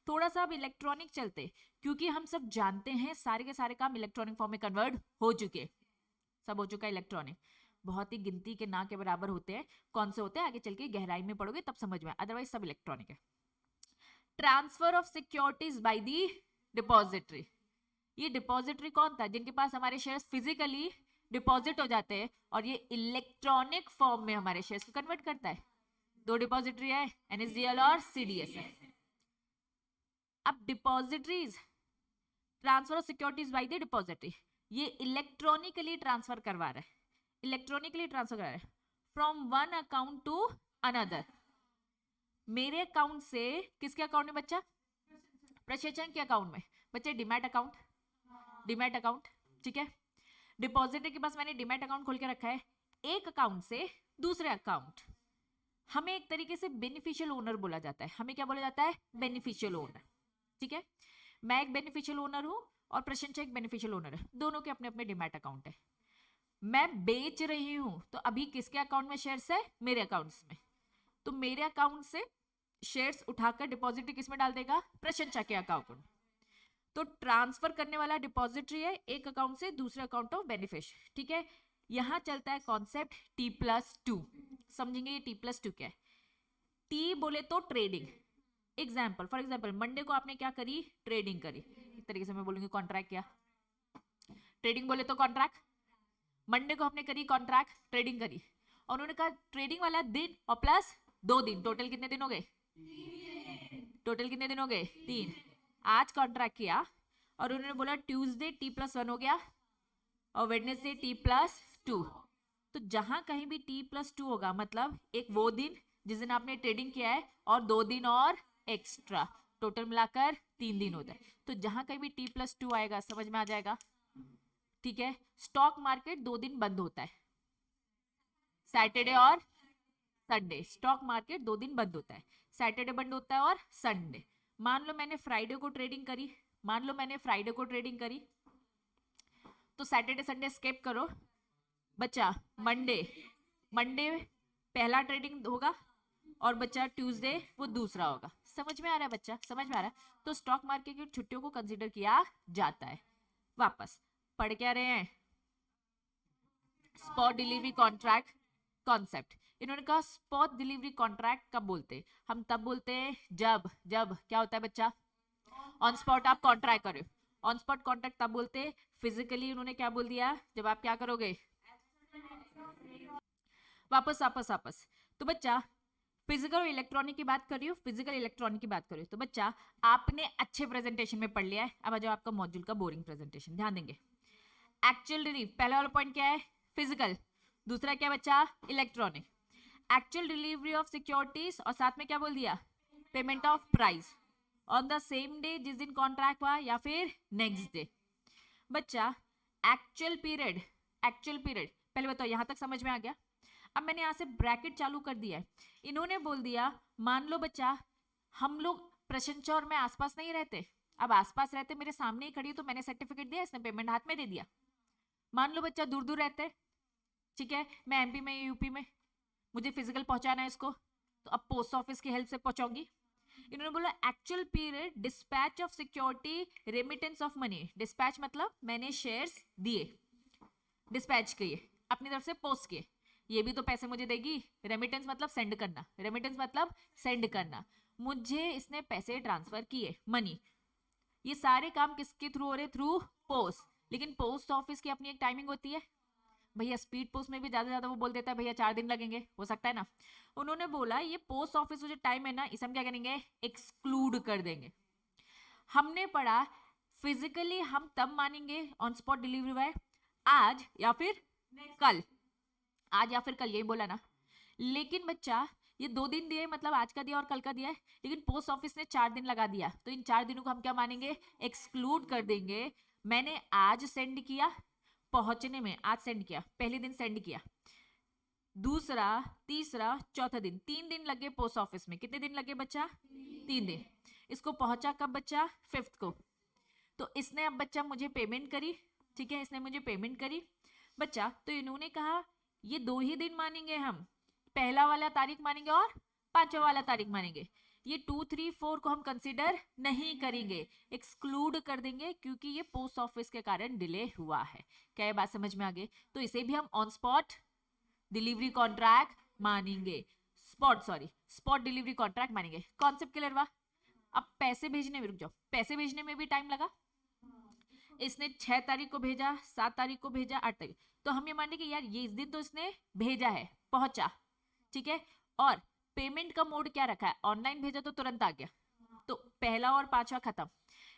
S1: थोड़ा सा अब इलेक्ट्रॉनिक चलते, क्योंकि हम सब जानते हैं सारे के सारे काम इलेक्ट्रॉनिक फॉर्म में कन्वर्ट हो चुके, सब हो चुका है इलेक्ट्रॉनिक, बहुत ही गिनती के ना के बराबर होते हैं। कौन से होते हैं आगे चल के गहराई में पढ़ोगे तब समझ में, अदरवाइज सब इलेक्ट्रॉनिक है। Transfer of securities by the depository, ये डिपॉजिटरी कौन था, जिनके पास हमारे शेयर्स फिजिकली डिपॉजिट हो जाते हैं और ये इलेक्ट्रॉनिक फॉर्म में हमारे शेयर्स को कन्वर्ट करता है। दो डिपॉजिटरी है, एनएसडीएल और सीडीएस है। अब depositories, transfer of securities by the depository, ये इलेक्ट्रॉनिकली ट्रांसफर करवा रहा है, इलेक्ट्रॉनिकली ट्रांसफर कर रहा है from one account to another. मेरे अकाउंट से किसके अकाउंट में बच्चा, प्रशंसा के अकाउंट में, बच्चे डिमैट अकाउंट, डिमैट अकाउंट ठीक है। डिपॉजिटर के पास मैंने डिमैट अकाउंट खोल के रखा है, एक अकाउंट से दूसरे अकाउंट, हमें एक तरीके से बेनिफिशियल ओनर बोला जाता है। हमें क्या बोला जाता है, बेनिफिशियल ओनर, ठीक है। मैं एक बेनिफिशियल ओनर हूं और प्रशंसा एक बेनिफिशियल ओनर है, दोनों के अपने अपने डिमैट अकाउंट है। मैं बेच रही हूं तो अभी किसके अकाउंट में शेयर्स है, मेरे अकाउंट्स में, तो मेरे अकाउंट से शेयर्स उठाकर डिपॉजिटरी किस में डाल देगा, प्रशंसा के अकाउंट में। तो ट्रांसफर करने वाला डिपॉजिटरी है एक अकाउंट से दूसरे अकाउंट ऑफ बेनिफिशियरी, ठीक है। यहां चलता है कॉन्सेप्ट T+2, समझेंगे ये T+2 क्या है। टी बोले तो trading, example for example Monday को आपने क्या करी, ट्रेडिंग करी, एक तरीके से मैं बोलूंगी कॉन्ट्रैक्ट किया, ट्रेडिंग बोले तो कॉन्ट्रैक्ट। मंडे को हमने करी कॉन्ट्रैक्ट, ट्रेडिंग करी, और उन्होंने कहा ट्रेडिंग वाला दिन और प्लस 2 दिन, टोटल कितने दिन हो गए, टोटल कितने दिन हो गए, 3। आज कॉन्ट्रैक्ट किया और उन्होंने बोला ट्यूसडे T+1 हो गया और वेडनेसडे T+2। तो जहां कहीं भी T+2 होगा मतलब एक वो दिन जिस दिन आपने ट्रेडिंग किया है और 2 दिन और एक्स्ट्रा, टोटल मिलाकर 3 दिन होता है। तो जहां कहीं भी T+2 आएगा समझ में आ जाएगा, ठीक है। स्टॉक मार्केट 2 दिन बंद होता है, सैटरडे और संडे, स्टॉक मार्केट 2 दिन बंद होता है, सैटरडे बंद होता है और संडे। मान लो मैंने फ्राइडे को ट्रेडिंग करी, मान लो मैंने फ्राइडे को ट्रेडिंग करी, तो सैटरडे संडे स्किप करो बच्चा, मंडे पहला ट्रेडिंग होगा और बच्चा ट्यूसडे वो दूसरा होगा। समझ में आ रहा है बच्चा, समझ में आ रहा है। तो स्टॉक मार्केट की छुट्टियों को कंसीडर किया जाता है। वापस पढ़ क्या रहे हैं, स्पॉट डिलीवरी कॉन्ट्रैक्ट कॉन्सेप्ट। इन्होंने कहा स्पॉट डिलीवरी कॉन्ट्रैक्ट कब बोलते हैं, हम तब बोलते हैं जब क्या होता है बच्चा, ऑन स्पॉट आप कॉन्ट्रैक्ट करो, ऑन स्पॉट कॉन्ट्रैक्ट तब बोलते हैं। फिजिकली उन्होंने क्या बोल दिया, जब आप क्या करोगे, वापस। तो बच्चा फिजिकल और इलेक्ट्रॉनिक की बात कर रही हूँ, फिजिकल इलेक्ट्रॉनिक की बात कर रही हूँ। तो बच्चा आपने अच्छे प्रेजेंटेशन में पढ़ लिया है, अब आ जाओ आपका मॉड्यूल का बोरिंग प्रेजेंटेशन, ध्यान देंगे। एक्चुअल डिलीवरी, पहला वाला पॉइंट क्या है, फिजिकल, दूसरा क्या बच्चा, electronic. Actual delivery of securities और साथ में क्या बोल दिया, payment of price on the same day जिस दिन कॉन्ट्रैक्ट हुआ या फिर नेक्स्ट डे। बच्चा एक्चुअल पीरियड पहले बताओ, यहां तक समझ में आ गया। अब मैंने यहाँ से ब्रैकेट चालू कर दिया है, इन्होंने बोल दिया मान लो बच्चा हम लोग प्रशांत चौर में आसपास नहीं रहते, अब आसपास रहते मेरे सामने ही खड़ी तो मैंने सर्टिफिकेट दिया, इसने पेमेंट हाथ में दे दिया। मान लो बच्चा दूर दूर रहते, ठीक है, मैं एमपी में यूपी में, मुझे फिजिकल पहुंचाना है इसको, तो अब पोस्ट ऑफिस की हेल्प से पहुंचाऊंगी। इन्होंने बोला actual period dispatch of security remittance of money, dispatch मतलब मैंने शेयर्स दिए, डिस्पैच किए अपनी तरफ से पोस्ट किए, ये भी तो पैसे मुझे देगी। रेमिटेंस मतलब सेंड करना, रेमिटेंस मतलब सेंड करना, मुझे इसने पैसे ट्रांसफर किए मनी। ये सारे काम किसके थ्रू हो रहे, थ्रू पोस्ट। लेकिन पोस्ट ऑफिस की अपनी एक टाइमिंग होती है भैया, स्पीड पोस्ट में भी ज्यादा वो बोल देता है भैया 4 दिन लगेंगे, हो सकता है ना। उन्होंने बोला ये पोस्ट ऑफिस जो टाइम है ना, इसे हम क्या करेंगे, एक्सक्लूड कर देंगे। हमने पढ़ा फिजिकली हम तब मानेंगे ऑन स्पॉट डिलीवरी बॉय आज या फिर कल, आज या फिर कल, यही बोला ना। लेकिन बच्चा ये 2 दिन दिए, मतलब आज का दिया और कल का दिया है, लेकिन पोस्ट ऑफिस ने 4 दिन लगा दिया, तो इन 4 दिनों को हम क्या मानेंगे, एक्सक्लूड कर देंगे। मैंने आज सेंड किया, पहुंचने में आज सेंड किया, पहले दिन सेंड किया, दूसरा तीसरा चौथा दिन, 3 दिन लगे पोस्ट ऑफिस में। कितने दिन लगे बच्चा, 3 दिन। इसको पहुंचा कब बच्चा, 5th को। तो इसने अब बच्चा मुझे पेमेंट करी, ठीक है, इसने मुझे पेमेंट करी बच्चा। तो इन्होंने कहा ये 2 ही दिन मानेंगे हम, पहला वाला तारीख मानेंगे और 5वां वाला तारीख मानेंगे। ये 2, 3, 4 को हम कंसीडर नहीं करेंगे, एक्सक्लूड कर देंगे, क्योंकि ये पोस्ट ऑफिस के कारण डिले हुआ है। क्या ये बात समझ में आ गई? तो इसे भी हम ऑन स्पॉट डिलीवरी कॉन्ट्रैक्ट मानेंगे, स्पॉट डिलीवरी कॉन्ट्रैक्ट मानेंगे। कॉन्सेप्ट क्लियर हुआ? अब पैसे भेजने में, रुक जाओ, पैसे भेजने में भी टाइम लगा। इसने 6 तारीख को भेजा, 7 तारीख को भेजा, 8 तारीख, तो हम ये माने कि यार ये इस दिन तो इसने भेजा है, पहुंचा, ठीक है। और पेमेंट का मोड क्या रखा है, ऑनलाइन भेजा तो तुरंत आ गया, तो पहला और 5वां खत्म।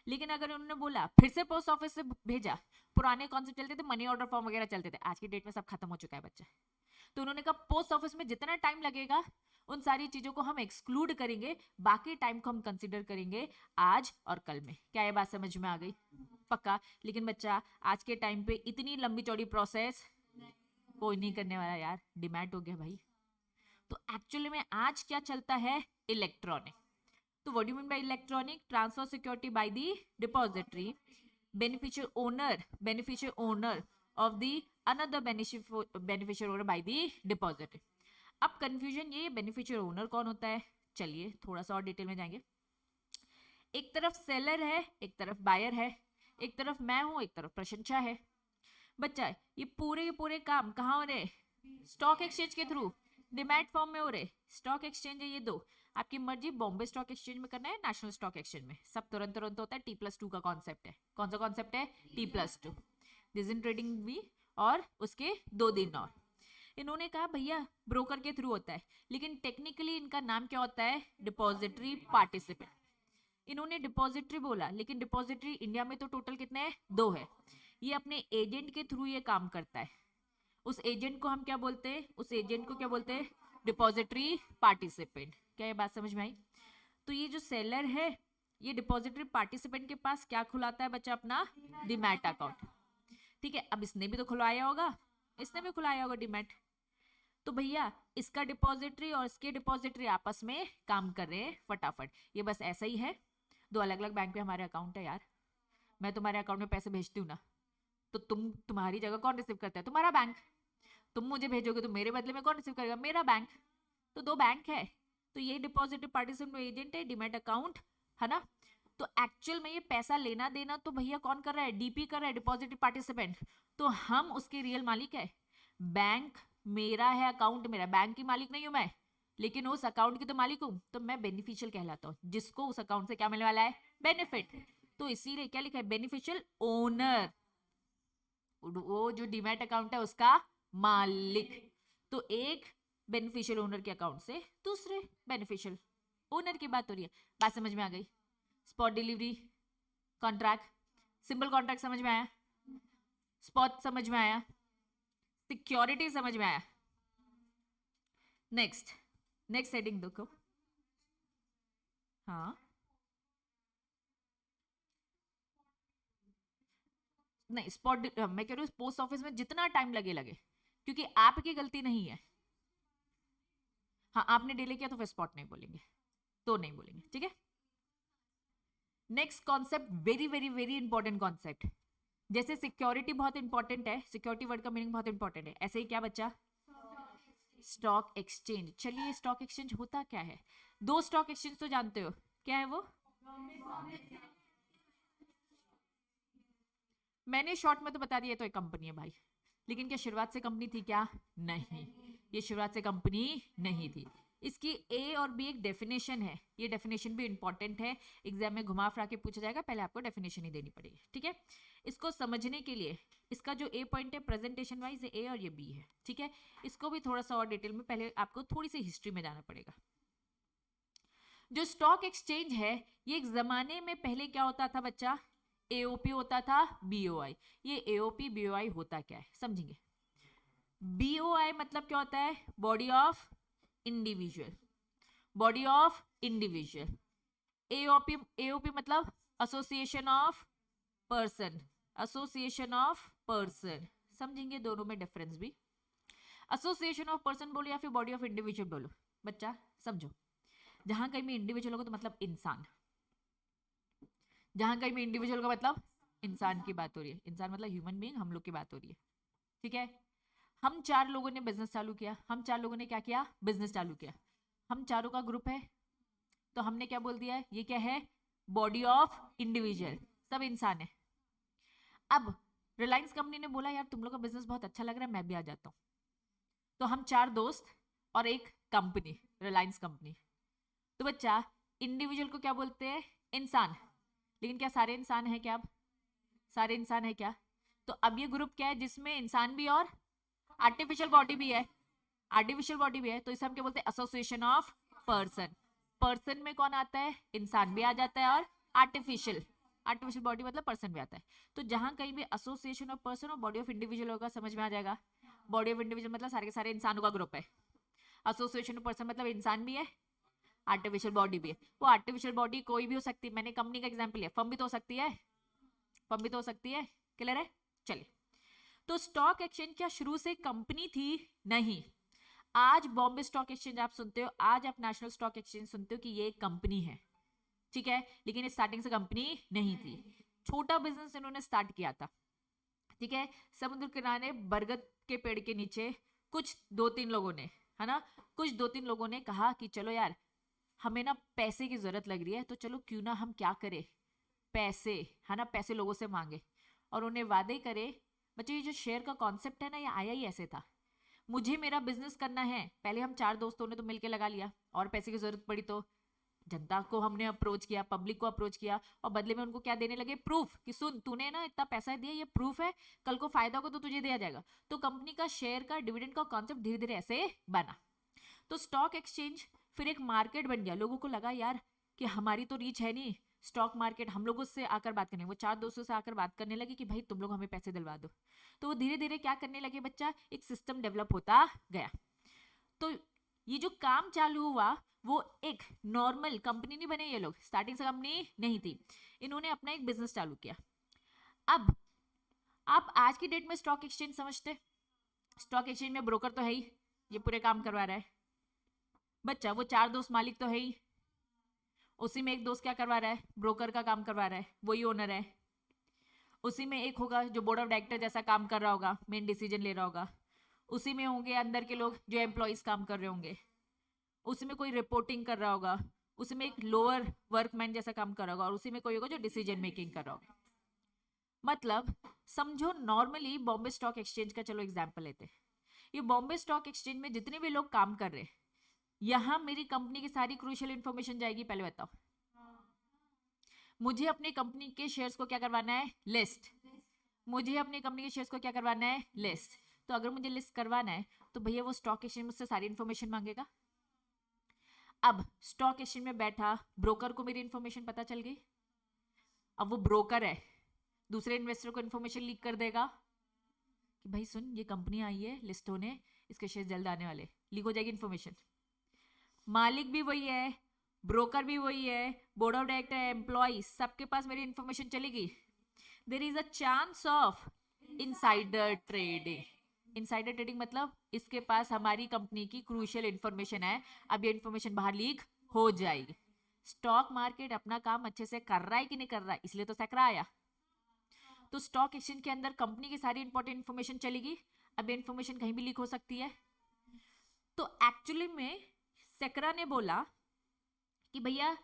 S1: लेकिन अगर उन्होंने बोला फिर से पोस्ट ऑफिस से भेजा, पुराने कॉन्सेप्ट चलते थे, मनी ऑर्डर फॉर्म वगैरह चलते थे, आज की डेट में सब खत्म हो चुका है बच्चा। तो उन्होंने कहा पोस्ट ऑफिस में जितना टाइम लगेगा उन सारी चीजों को हम एक्सक्लूड करेंगे, बाकी टाइम को हम कंसीडर करेंगे आज और कल में। क्या ये बात समझ में आ गई? पक्का? लेकिन बच्चा आज के टाइम पे इतनी लंबी चौड़ी प्रोसेस कोई नहीं करने वाला यार, डिमैट हो गया भाई। तो एक्चुअली में आज क्या चलता है, इलेक्ट्रॉनिक। तो what do you mean bye electronic? Transfer security bye the depository, beneficial owner of the another beneficial owner by the depository। अब कंफ्यूजन ये, बेनिफिशियल ओनर कौन होता है, चलिए थोड़ा सा और डिटेल में जाएंगे। एक तरफ सेलर है, एक तरफ बायर है, एक तरफ मैं हूं, एक तरफ प्रशंसा है। बच्चा ये पूरे काम कहाँ हो रहे, स्टॉक एक्सचेंज के थ्रू, डिमैट फॉर्म में हो रहे। स्टॉक एक्सचेंज है ये 2, आपकी मर्जी, बॉम्बे स्टॉक एक्सचेंज में करना है, नेशनल स्टॉक एक्सचेंज में, सब तुरंत होता है। T+2 का कॉन्सेप्ट है। कौन सा कॉन्सेप्ट है? T+2, दिस इन ट्रेडिंग भी, और उसके 2 दिन और। इन्होंने कहा भैया ब्रोकर के थ्रू होता है, लेकिन टेक्निकली इनका नाम क्या होता है, डिपॉजिटरी पार्टिसिपेंट। इन्होंने डिपॉजिटरी बोला, लेकिन डिपॉजिटरी इंडिया में तो टोटल कितने हैं, 2 है। ये अपने एजेंट के थ्रू ये काम करता है, उस एजेंट को हम क्या बोलते हैं, उस एजेंट को क्या बोलते हैं, डिपॉजिटरी पार्टिसिपेंट। क्या ये बात समझ में आई? तो ये जो सेलर है ये डिपॉजिटरी पार्टिसिपेंट के पास क्या खुलाता है बच्चा, अपना डीमैट अकाउंट, ठीक है। अब इसने भी तो खुलवाया होगा, इसने भी खुलाया होगा डीमैट। तो भैया इसका डिपॉजिटरी और इसके डिपॉजिटरी आपस में काम कर रहे हैं फटाफट। ये बस ऐसा ही है, 2 अलग अलग बैंक में हमारे अकाउंट है यार। मैं तुम्हारे अकाउंट में पैसे भेजती हूँ ना, तो तुम्हारी जगह कौन रिसीव करता है, तुम्हारा बैंक। तुम मुझे भेजोगे तो मेरे बदले में कौन रिसीव करेगा, मेरा बैंक। तो 2 बैंक है। तो ये डिपॉजिटरी पार्टिसिपेंट एजेंट है, डीमैट अकाउंट है ना। तो एक्चुअल में ये पैसा लेना देना तो भैया कौन कर रहा है, डीपी कर रहा है, डिपॉजिटरी पार्टिसिपेंट। तो हम उसके रियल मालिक है, बैंक मेरा है, अकाउंट मेरा, बैंक की मालिक नहीं हूं मैं, लेकिन उस अकाउंट की तो मालिक हूं। तो मैं बेनिफिशियल कहलाता हूं, जिसको उस अकाउंट से क्या मिलने वाला है, बेनिफिट। तो इसीलिए क्या लिखा है, बेनिफिशियल ओनर, वो जो डीमैट अकाउंट है उसका मालिक। तो एक बेनिफिशियल ओनर के अकाउंट से दूसरे बेनिफिशियल ओनर की बात हो रही है। बात समझ में आ गई? Spot delivery contract, simple contract समझ में आया, स्पॉट समझ में आया, सिक्योरिटी समझ में आया। नेक्स्ट हेडिंग देखो। हाँ नहीं, स्पॉट मैं कह रही हूँ पोस्ट ऑफिस में जितना टाइम लगे, क्योंकि आपकी गलती नहीं है, हाँ आपने डिले किया तो फिर स्पॉट नहीं बोलेंगे, तो नहीं बोलेंगे, ठीक है। Next concept, very very very important concept. जैसे सिक्योरिटी बहुत इंपॉर्टेंट है, सिक्योरिटी वर्ड का मीनिंग बहुत इंपॉर्टेंट है, ऐसे ही क्या बच्चा, स्टॉक एक्सचेंज। चलिए स्टॉक एक्सचेंज होता क्या है, दो स्टॉक एक्सचेंज तो जानते हो, क्या है वो, मैंने शॉर्ट में तो बता दिया, तो एक कंपनी है भाई, लेकिन क्या शुरुआत से कंपनी थी क्या, नहीं, ये शुरुआत से कंपनी नहीं थी। इसकी ए और बी एक डेफिनेशन है, ये डेफिनेशन भी इंपॉर्टेंट है, एग्जाम में घुमा फिरा के पूछा जाएगा, पहले आपको डेफिनेशन ही देनी पड़ेगी, ठीक है। इसको समझने के लिए इसका जो ए पॉइंट है प्रेजेंटेशन वाइज, ये ए और ये बी है, ठीक है। इसको भी थोड़ा सा और डिटेल में, पहले आपको थोड़ी सी हिस्ट्री में जाना पड़ेगा। जो स्टॉक एक्सचेंज है, ये एक जमाने में पहले क्या होता था बच्चा, एओपी होता था, बीओआई। ये एओपी बीओआई होता क्या है समझेंगे। बीओआई मतलब क्या होता है, body of individual, body of individual. AOP, AOP मतलब association of person, association of person, समझेंगे दोनों में डिफरेंस भी। एसोसिएशन ऑफ पर्सन बोलो या फिर बॉडी ऑफ इंडिविजुअल बोलो, बच्चा समझो, जहां कहीं भी इंडिविजुअल होगा तो मतलब इंसान, जहां कहीं भी इंडिविजुअल का मतलब इंसान की बात हो रही है, इंसान मतलब ह्यूमन बीइंग, हम लोग की बात हो रही है, ठीक है। हम चार लोगों ने बिजनेस चालू किया, हम चार लोगों ने क्या किया, बिजनेस चालू किया, हम चारों का ग्रुप है, तो हमने क्या बोल दिया है, ये क्या है, बॉडी ऑफ इंडिविजुअल, सब इंसान है। अब रिलायंस कंपनी ने बोला यार तुम लोग का बिजनेस बहुत अच्छा लग रहा है, मैं भी आ जाता हूं, तो हम चार दोस्त और एक कंपनी, रिलायंस कंपनी। तो बच्चा इंडिविजुअल को क्या बोलते हैं, इंसान, लेकिन क्या सारे इंसान है क्या, अब सारे इंसान है क्या, तो अब ये ग्रुप क्या है जिसमें इंसान भी और आर्टिफिशियल बॉडी भी है, आर्टिफिशियल बॉडी भी है, तो इसे हम क्या बोलते हैं, एसोसिएशन ऑफ पर्सन। पर्सन में कौन आता है, इंसान भी आ जाता है और आर्टिफिशियल, आर्टिफिशियल बॉडी मतलब पर्सन भी आता है। तो जहां कहीं भी एसोसिएशन ऑफ पर्सन और बॉडी ऑफ इंडिविजुअल होगा, समझ में आ जाएगा, बॉडी ऑफ इंडिविजुअल मतलब सारे के सारे इंसानों का ग्रुप है, एसोसिएशन ऑफ पर्सन मतलब इंसान भी है, आर्टिफिशियल बॉडी भी है। वो आर्टिफिशियल बॉडी कोई भी हो सकती है, मैंने कंपनी का एग्जांपल लिया, फर्म भी तो हो सकती है, फर्म भी तो हो सकती है, क्लियर है। चलिए, तो स्टॉक एक्सचेंज क्या शुरू से कंपनी थी, नहीं। आज बॉम्बे स्टॉक एक्सचेंज आप सुनते हो, आज आप नेशनल स्टॉक एक्सचेंज सुनते हो कि ये एक कंपनी है, ठीक है, लेकिन ये स्टार्टिंग से कंपनी नहीं थी, छोटा बिजनेस इन्होंने स्टार्ट किया था, ठीक है। समुद्र किनारे बरगद के पेड़ के नीचे कुछ दो तीन लोगों ने, है ना, कुछ दो तीन लोगों ने कहा कि चलो यार हमें ना पैसे की जरूरत लग रही है, तो चलो क्यों ना हम क्या करें, पैसे, है ना, पैसे लोगों से मांगे और उन्हें वादे करे। बच्चों ये जो शेयर का कॉन्सेप्ट है ना, ये आया ही ऐसे था, मुझे मेरा बिजनेस करना है, पहले हम चार दोस्तों ने तो मिलकर लगा लिया, और पैसे की जरूरत पड़ी तो जनता को हमने अप्रोच किया, पब्लिक को अप्रोच किया, और बदले में उनको क्या देने लगे, प्रूफ, कि सुन तूने ना इतना पैसा दिया, ये प्रूफ है, कल को फायदा होगा तो तुझे दिया जाएगा। तो कंपनी का शेयर का डिविडेंड का कॉन्सेप्ट धीरे धीरे ऐसे बना। तो स्टॉक एक्सचेंज फिर एक मार्केट बन गया, लोगों को लगा यार कि हमारी तो रीच है नहीं, स्टॉक मार्केट हम लोगों से आकर बात करने, वो चार दोस्तों से आकर बात करने लगे कि भाई तुम लोग हमें पैसे दिलवा दो। तो वो धीरे धीरे क्या करने लगे बच्चा, एक सिस्टम डेवलप होता गया। तो ये जो काम चालू हुआ वो एक नॉर्मल कंपनी नहीं बने, ये लोग स्टार्टिंग से कंपनी नहीं थी, इन्होंने अपना एक बिजनेस चालू किया। अब आप आज की डेट में स्टॉक एक्सचेंज समझते, स्टॉक एक्सचेंज में ब्रोकर तो है ही, ये पूरे काम करवा रहा है बच्चा, वो चार दोस्त मालिक तो है ही, उसी में एक दोस्त क्या करवा रहा है, ब्रोकर का काम करवा रहा है, वही ओनर है। उसी में एक होगा जो बोर्ड ऑफ डायरेक्टर जैसा काम कर रहा होगा, मेन डिसीजन ले रहा होगा। उसी में होंगे अंदर के लोग जो एम्प्लॉइज काम कर रहे होंगे, उसी में कोई रिपोर्टिंग कर रहा होगा, उसी में एक लोअर वर्कमैन जैसा काम कर रहा होगा, और उसी में कोई होगा जो डिसीजन मेकिंग कर रहा होगा। मतलब समझो नॉर्मली बॉम्बे स्टॉक एक्सचेंज का चलो एग्जाम्पल लेते हैं, ये बॉम्बे स्टॉक एक्सचेंज में जितने भी लोग काम कर रहे हैं, यहां मेरी कंपनी की सारी क्रूशियल इंफॉर्मेशन जाएगी। पहले बताओ, मुझे अपनी कंपनी के शेयर्स को क्या करवाना है, लिस्ट, मुझे अपनी कंपनी के शेयर्स को क्या करवाना है, लिस्ट। तो अगर मुझे लिस्ट करवाना है तो भैया वो स्टॉक एक्सचेंज मुझसे सारी इंफॉर्मेशन मांगेगा। अब स्टॉक एक्सचेंज में बैठा ब्रोकर को मेरी इंफॉर्मेशन पता चल गई, अब वो ब्रोकर है, दूसरे इन्वेस्टर को इंफॉर्मेशन लीक कर देगा कि भाई सुन ये कंपनी आई है लिस्ट होने, इसके शेयर जल्द आने वाले, लीक हो जाएगी इंफॉर्मेशन। मालिक भी वही है, ब्रोकर भी वही है, बोर्ड ऑफ डायरेक्टर, एम्प्लॉय, सबके पास मेरी इंफॉर्मेशन चलेगी। There is a chance of insider trading, insider trading मतलब इसके पास हमारी कंपनी की क्रूशियल इंफॉर्मेशन है, अब ये इंफॉर्मेशन बाहर लीक हो जाएगी। स्टॉक मार्केट अपना काम अच्छे से कर रहा है कि नहीं कर रहा है, इसलिए तो सेक्रा आया। तो स्टॉक एक्सचेंज के अंदर कंपनी की सारी इंपॉर्टेंट इंफॉर्मेशन चलेगी, अब ये इंफॉर्मेशन कहीं भी लीक हो सकती है। तो एक्चुअली में सेक्रा ने बोला कि भैया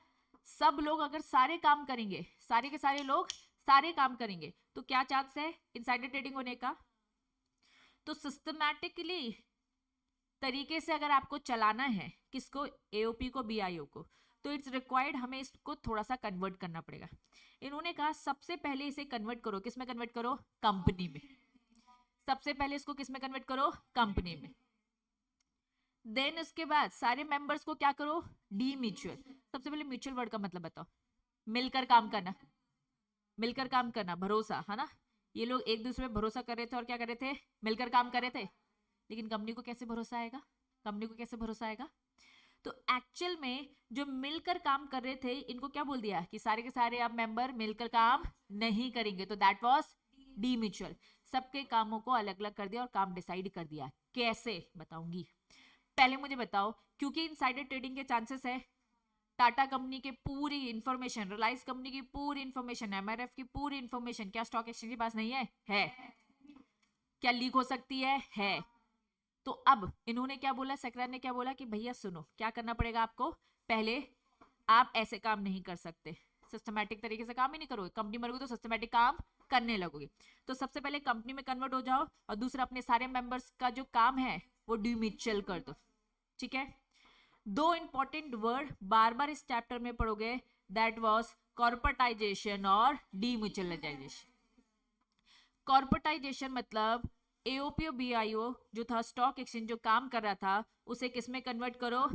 S1: सब लोग अगर सारे काम करेंगे, सारे के सारे लोग सारे काम करेंगे, तो क्या चांस है इनसाइडर ट्रेडिंग होने का। तो सिस्टमैटिकली तरीके से अगर आपको चलाना है किसको, एओपी को, बीआईओ को, तो इट्स रिक्वायर्ड हमें इसको थोड़ा सा कन्वर्ट करना पड़ेगा। इन्होंने कहा सबसे पहले इसे कन्वर्ट करो, किसमें कन्वर्ट करो, कंपनी में। सबसे पहले इसको किसमें कन्वर्ट करो, कंपनी में। देन उसके बाद सारे मेंबर्स को क्या करो, डी म्यूचुअल। सबसे पहले म्यूचुअल वर्ड का मतलब बताओ, मिलकर काम करना, मिलकर काम करना, भरोसा, है ना। ये लोग एक दूसरे पे भरोसा कर रहे थे और क्या कर रहे थे, मिलकर काम कर रहे थे। लेकिन कंपनी को कैसे भरोसा आएगा, कंपनी को कैसे भरोसा आएगा। तो एक्चुअल में जो मिलकर काम कर रहे थे इनको क्या बोल दिया कि सारे के सारे आप मेंबर मिलकर काम नहीं करेंगे, तो दैट वाज डी म्यूचुअल। सबके कामों को अलग अलग कर दिया और काम डिसाइड कर दिया। कैसे बताऊंगी, पहले मुझे बताओ, क्योंकि इनसाइडर ट्रेडिंग के चांसेस है, टाटा कंपनी के पूरी इंफॉर्मेशन, रिलायंस कंपनी की पूरी इंफॉर्मेशन, एमआरएफ की पूरी इंफॉर्मेशन क्या स्टॉक एक्सचेंज के पास नहीं है? है। क्या लीक हो सकती है। तो अब इन्होंने क्या बोला, सेक्रेटरी ने क्या बोला कि भैया सुनो, क्या करना पड़ेगा आपको, पहले आप ऐसे काम नहीं कर सकते, सिस्टमैटिक तरीके से काम ही नहीं करोगे, कंपनी मरोगे तो सिस्टमैटिक काम करने लगोगे। तो सबसे पहले कंपनी में कन्वर्ट हो जाओ और दूसरा अपने सारे मेंबर्स का जो काम है वो डीम्यूचुअल कर दो। ठीक है। दो इंपॉर्टेंट वर्ड बार बार इस चैप्टर में पढ़ोगे, दैट वाज कॉर्पोरेटाइजेशन और डीम्यूचुअलाइजेशन। कॉर्पोरेटाइजेशन मतलब एओपी और बीआईओ जो था, स्टॉक एक्सचेंज जो काम कर रहा था, उसे किसमें कन्वर्ट करो।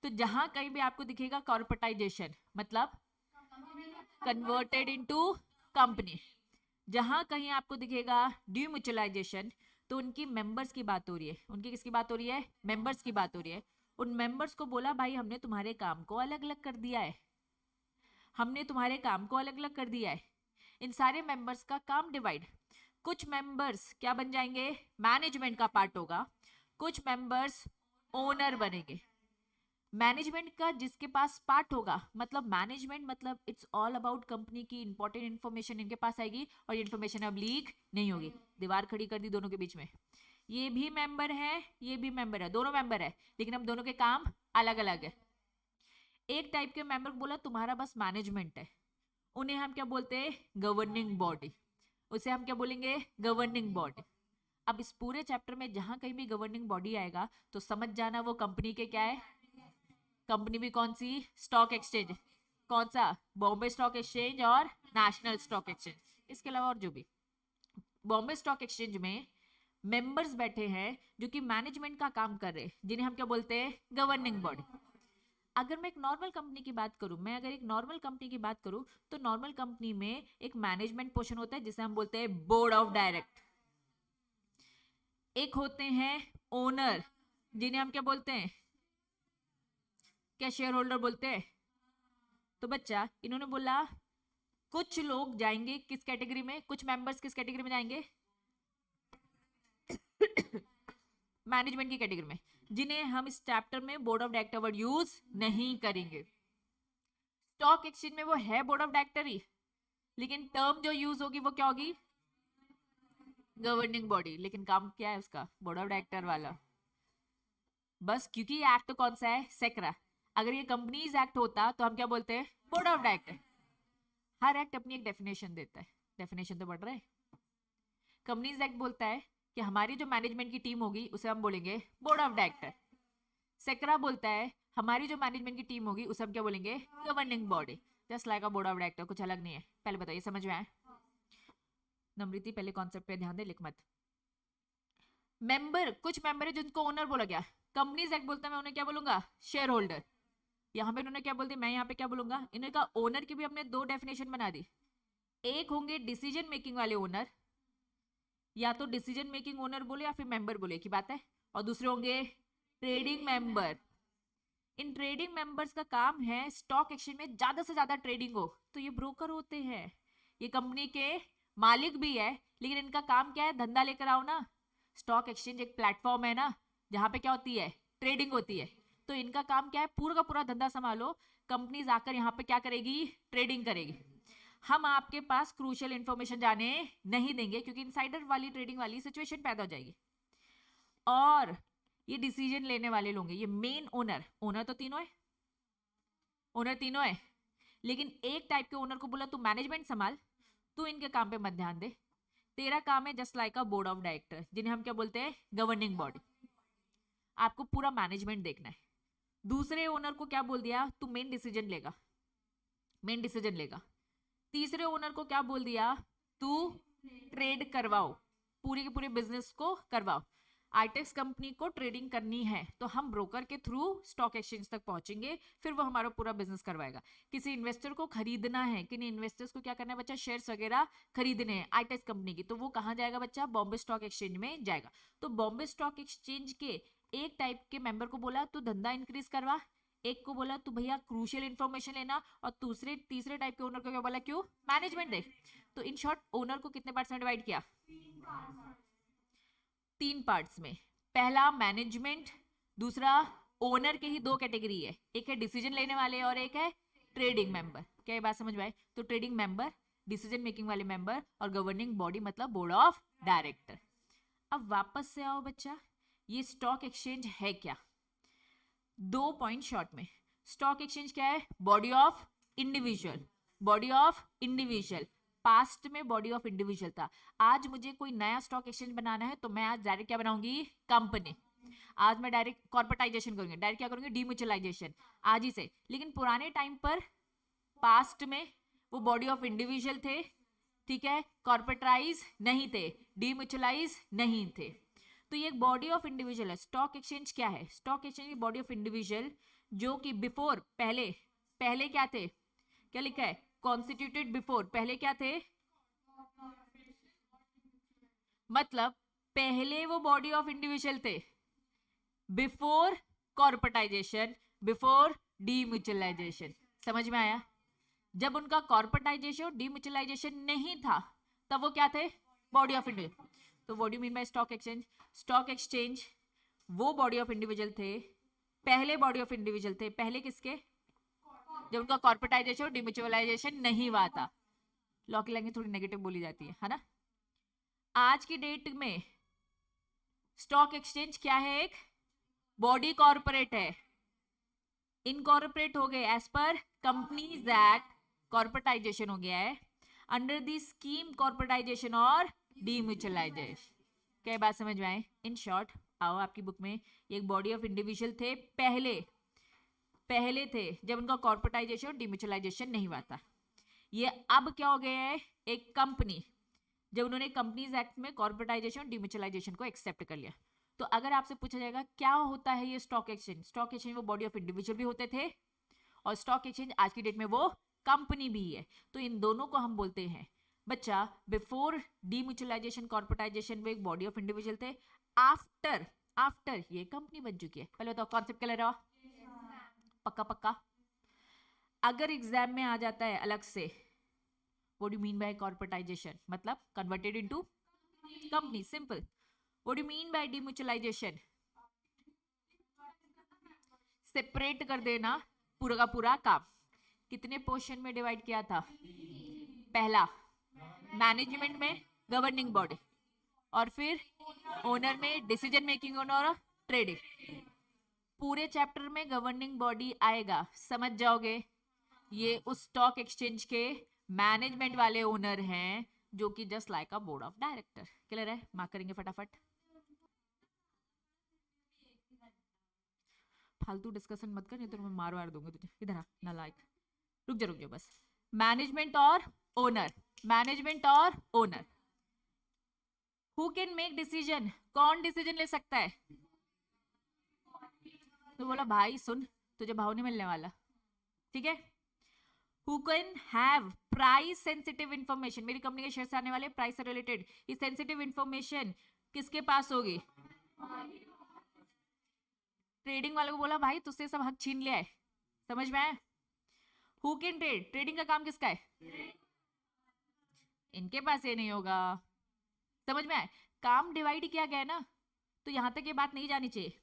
S1: तो जहां कहीं भी आपको दिखेगा कॉर्पोरेटाइजेशन मतलब कन्वर्टेड इनटू कंपनी, जहां कहीं आपको दिखेगा डीम्यूचुअलाइजेशन तो उनकी मेंबर्स की बात हो रही है। उनकी किसकी बात हो रही है? मेंबर्स की बात हो रही है। उन मेंबर्स को बोला भाई हमने तुम्हारे काम को अलग अलग कर दिया है, हमने तुम्हारे काम को अलग अलग कर दिया है। इन सारे मेंबर्स का काम डिवाइड, कुछ मेंबर्स क्या बन जाएंगे, मैनेजमेंट का पार्ट होगा, कुछ मेंबर्स ओनर बनेंगे। मैनेजमेंट का जिसके पास पार्ट होगा, मतलब मैनेजमेंट मतलब इट्स ऑल अबाउट कंपनी की इंपॉर्टेंट इन्फॉर्मेशन इनके पास आएगी और ये इन्फॉर्मेशन अब लीक नहीं होगी। दीवार खड़ी कर दी दोनों के बीच में, ये भी मेंबर है, ये भी मेंबर है, दोनों मेंबर है, लेकिन अब दोनों के काम अलग अलग है। एक टाइप के मेंबर को बोला तुम्हारा बस मैनेजमेंट है, उन्हें हम क्या बोलते हैं, गवर्निंग बॉडी, उसे हम क्या बोलेंगे, गवर्निंग बॉडी। अब इस पूरे चैप्टर में जहां कहीं भी गवर्निंग बॉडी आएगा तो समझ जाना वो कंपनी के क्या है। कंपनी भी कौन सी, स्टॉक एक्सचेंज, कौन सा, बॉम्बे स्टॉक एक्सचेंज और नेशनल स्टॉक एक्सचेंज। इसके अलावा और जो भी, बॉम्बे स्टॉक एक्सचेंज में मेंबर्स बैठे हैं जो कि मैनेजमेंट का काम कर रहे हैं, जिन्हें हम क्या बोलते हैं, गवर्निंग बॉडी। अगर मैं एक नॉर्मल कंपनी की बात करूं, मैं अगर एक नॉर्मल कंपनी की बात करूं तो नॉर्मल कंपनी में एक मैनेजमेंट पोर्शन होता है जिसे हम बोलते हैं बोर्ड ऑफ डायरेक्ट। एक होते हैं ओनर जिन्हें हम क्या बोलते हैं, क्या शेयर होल्डर बोलते हैं। तो बच्चा इन्होंने बोला कुछ लोग जाएंगे किस कैटेगरी में, कुछ मेंबर्स किस कैटेगरी में जाएंगे, मैनेजमेंट की कैटेगरी में, जिन्हें हम इस चैप्टर में board of director word use नहीं करेंगे। स्टॉक एक्सचेंज में वो है बोर्ड ऑफ डायरेक्टर ही, लेकिन टर्म जो यूज होगी वो क्या होगी, गवर्निंग बॉडी, लेकिन काम क्या है उसका, बोर्ड ऑफ डायरेक्टर वाला। बस क्योंकि ये एक्ट कौन सा है, सेक्रा। अगर ये कंपनीज एक्ट होता तो हम क्या बोलते हैं, board of director. Her act अपनी एक डेफिनेशन देता है, डेफिनेशन तो बढ़ रहा है। कंपनीज एक्ट बोलता है कि हमारी जो मैनेजमेंट की टीम होगी उसे हम बोलेंगे बोर्ड ऑफ डायरेक्टर। सेक्रा बोलता है हमारी जो मैनेजमेंट की टीम होगी उसे हम क्या बोलेंगे, governing body. Just like a board of director, कुछ अलग नहीं है। पहले बताइए समझ में आया? नम्रति पहले कॉन्सेप्ट पे ध्यान दे, लिख मत। मेंबर, कुछ मेंबर है जिनको ओनर बोला गया, कंपनीज एक्ट बोलता है मैं उन्हें क्या बोलूंगा, शेयर होल्डर। यहाँ पे इन्होंने क्या बोल दिया, मैं यहाँ पे क्या बोलूंगा, इन्होंने कहा ओनर की भी हमने दो डेफिनेशन बना दी। एक होंगे डिसीजन मेकिंग वाले ओनर, या तो डिसीजन मेकिंग ओनर बोले या फिर मेंबर बोले की बात है, और दूसरे होंगे trading member. In trading members का काम है स्टॉक एक्सचेंज में ज्यादा से ज्यादा ट्रेडिंग हो, तो ये ब्रोकर होते हैं, ये कंपनी के मालिक भी है लेकिन इनका काम क्या है, धंधा लेकर आओ ना। स्टॉक एक्सचेंज एक प्लेटफॉर्म है ना, जहां पे क्या होती है, ट्रेडिंग होती है। तो इनका काम क्या है, पूरा का पूरा धंधा संभालो। कंपनीज आकर यहाँ पे क्या करेगी, ट्रेडिंग करेगी। हम आपके पास क्रूशियल इंफॉर्मेशन जाने नहीं देंगे, क्योंकि इनसाइडर वाली ट्रेडिंग वाली सिचुएशन पैदा हो जाएगी। और ये डिसीजन लेने वाले लोग हैं, ये मेन ओनर, ओनर तो तीनों है, ओनर तीनों है, लेकिन एक टाइप के ओनर को बोला तू मैनेजमेंट संभाल, तू इनके काम पे मत ध्यान दे, तेरा काम है just like a board of director, जिन्हें हम क्या बोलते हैं, गवर्निंग बॉडी। आपको पूरा मैनेजमेंट देखना है। दूसरे ओनर को क्या बोल दिया, तू मेन डिसीजन लेगा, मेन डिसीजन लेगा। तीसरे ओनर को क्या बोल दिया, तू ट्रेड करवाओ, पूरे के पूरे बिजनेस को करवाओ। आईटेक्स कंपनी को ट्रेडिंग करनी है तो हम ब्रोकर के थ्रू स्टॉक एक्सचेंज तक पहुंचेंगे, फिर वो हमारा पूरा बिजनेस करवाएगा। किसी इन्वेस्टर को खरीदना है, किन इन्वेस्टर्स को क्या करना है बच्चा, शेयर्स वगैरह खरीदने हैं आईटेक्स कंपनी की, तो वो कहाँ जाएगा बच्चा, बॉम्बे स्टॉक एक्सचेंज में जाएगा। तो बॉम्बे स्टॉक एक्सचेंज के एक टाइप के मेंबर को बोला तू धंधा इंक्रीज करवा, एक को बोला तू भैया क्रूशियल इंफॉर्मेशन लेना, और तीसरे टाइप के ओनर को क्या बोला, क्यों, मैनेजमेंट देख। तो इन शॉर्ट ओनर को कितने पार्ट्स में डिवाइड किया, 3 पार्ट्स में। पहला मैनेजमेंट, दूसरा ओनर के ही 2 कैटेगरी है, एक है डिसीजन लेने वाले और एक है ट्रेडिंग मेंबर। क्या ये बात समझ में आई? तो ट्रेडिंग मेंबर, डिसीजन मेकिंग वाले मेंबर, और गवर्निंग बॉडी मतलब बोर्ड ऑफ डायरेक्टर। अब वापस से आओ बच्चा, ये स्टॉक एक्सचेंज है क्या, 2 पॉइंट शॉर्ट में। स्टॉक एक्सचेंज क्या है, body of individual, body of individual. Past में बॉडी ऑफ इंडिविजुअल था, आज मुझे कोई नया स्टॉक एक्सचेंज बनाना है तो मैं आज डायरेक्ट क्या बनाऊंगी, कंपनी। आज मैं डायरेक्ट कॉर्पोरेटाइजेशन करूंगी, डायरेक्ट क्या करूंगी, डीम्यूचुअलाइजेशन, आज ही से। लेकिन पुराने टाइम पर, पास्ट में वो बॉडी ऑफ इंडिविजुअल थे, ठीक है, कॉर्पोरेटाइज नहीं थे, डीम्यूचुअलाइज नहीं थे। तो ये एक बॉडी ऑफ इंडिविजुअल है। स्टॉक एक्सचेंज क्या है, stock exchange body of individual, जो कि बिफोर, पहले क्या थे, क्या लिखा है, कॉन्स्टिट्यूटेड बिफोर, पहले क्या थे, मतलब पहले वो बॉडी ऑफ इंडिविजुअल थे, बिफोर कॉर्पोरेटाइजेशन, बिफोर डीम्यूचुअलाइजेशन। समझ में आया? जब उनका कॉर्पोरेटाइजेशन डीम्यूचुअलाइजेशन नहीं था, तब वो क्या थे, बॉडी ऑफ इंडिविजुअल। तो what do you mean bye stock exchange, stock exchange वो बॉडी ऑफ इंडिविजुअल थे, पहले बॉडी ऑफ इंडिविजुअल थे, पहले किसके, जब उनका कॉर्पोरेटाइजेशन और डिम्यूचुअलाइजेशन नहीं हुआ था। लॉ की लैंग्वेज थोड़ी नेगेटिव बोली जाती है ना। आज की डेट में स्टॉक एक्सचेंज क्या है, एक बॉडी कॉर्पोरेट है, इनकॉर्पोरेट हो गए as per companies act, corporatisation हो गया है अंडर द स्कीम कॉर्पोरेटाइजेशन और डीम्यूचुअलाइजेशन। क्या बात समझ में आए? इन शॉर्ट आओ, आपकी बुक में एक बॉडी ऑफ इंडिविजुअल थे, पहले थे जब उनका कॉर्पोरेटाइजेशन और डीम्यूचुअलाइजेशन नहीं हुआ था। ये अब क्या हो गए हैं, एक कंपनी, जब उन्होंने कंपनीज एक्ट में कॉर्पोरेटाइजेशन और डीम्यूचुअलाइजेशन को एक्सेप्ट कर लिया। तो अगर आपसे पूछा जाएगा क्या होता है ये स्टॉक एक्सचेंज, स्टॉक एक्सचेंज वो बॉडी ऑफ इंडिविजुअल भी होते थे, और स्टॉक एक्सचेंज आज की डेट में वो कंपनी भी है। तो इन दोनों को हम बोलते हैं बच्चा, बिफोर डीम्यूचुअलाइजेशन कॉर्पोरेटाइजेशन वो एक बॉडी ऑफ इंडिविजुअल थे, आफ्टर ये कंपनी बन चुकी है। पहले बताओ कॉन्सेप्ट क्लियर है? पक्का। अगर एग्जाम में आ जाता है अलग से, what do you mean by corporatization, मतलब converted into company, simple. What do you mean by demutualization, separate कर देना पूरा का पूरा काम। कितने पोर्शन में डिवाइड किया था, पहला मैनेजमेंट में गवर्निंग बॉडी, और फिर ओनर में डिसीजन मेकिंग ओनर और ट्रेडिंग। पूरे चैप्टर में गवर्निंग बॉडी आएगा, समझ जाओगे। ये उस स्टॉक एक्सचेंज के मैनेजमेंट वाले ओनर हैं, जो कि just like a board of director. Clear है? मार्क करेंगे फटाफट। फालतू डिस्कशन मत कर, नहीं तो मैं मार दूंगी तुझे। इधर आ नालायक, रुक जा बस। मैनेजमेंट और ओनर, मैनेजमेंट और owner, who can make decision, कौन डिसीजन ले सकता है? तो बोला भाई सुन, तुझे भाव नहीं मिलने वाला, ठीक है। Who can have price sensitive information, मेरी कंपनी के शेयर से आने वाले प्राइस से रिलेटेड ये सेंसिटिव इंफॉर्मेशन किसके पास होगी? ट्रेडिंग वाले को बोला भाई तुझसे सब हक छीन लिया है, समझ में आया? Who can trade, ट्रेडिंग का काम किसका है? इनके पास ये नहीं होगा, समझ में आए? काम डिवाइड किया गया है ना, तो यहां तक ये बात नहीं जानी चाहिए।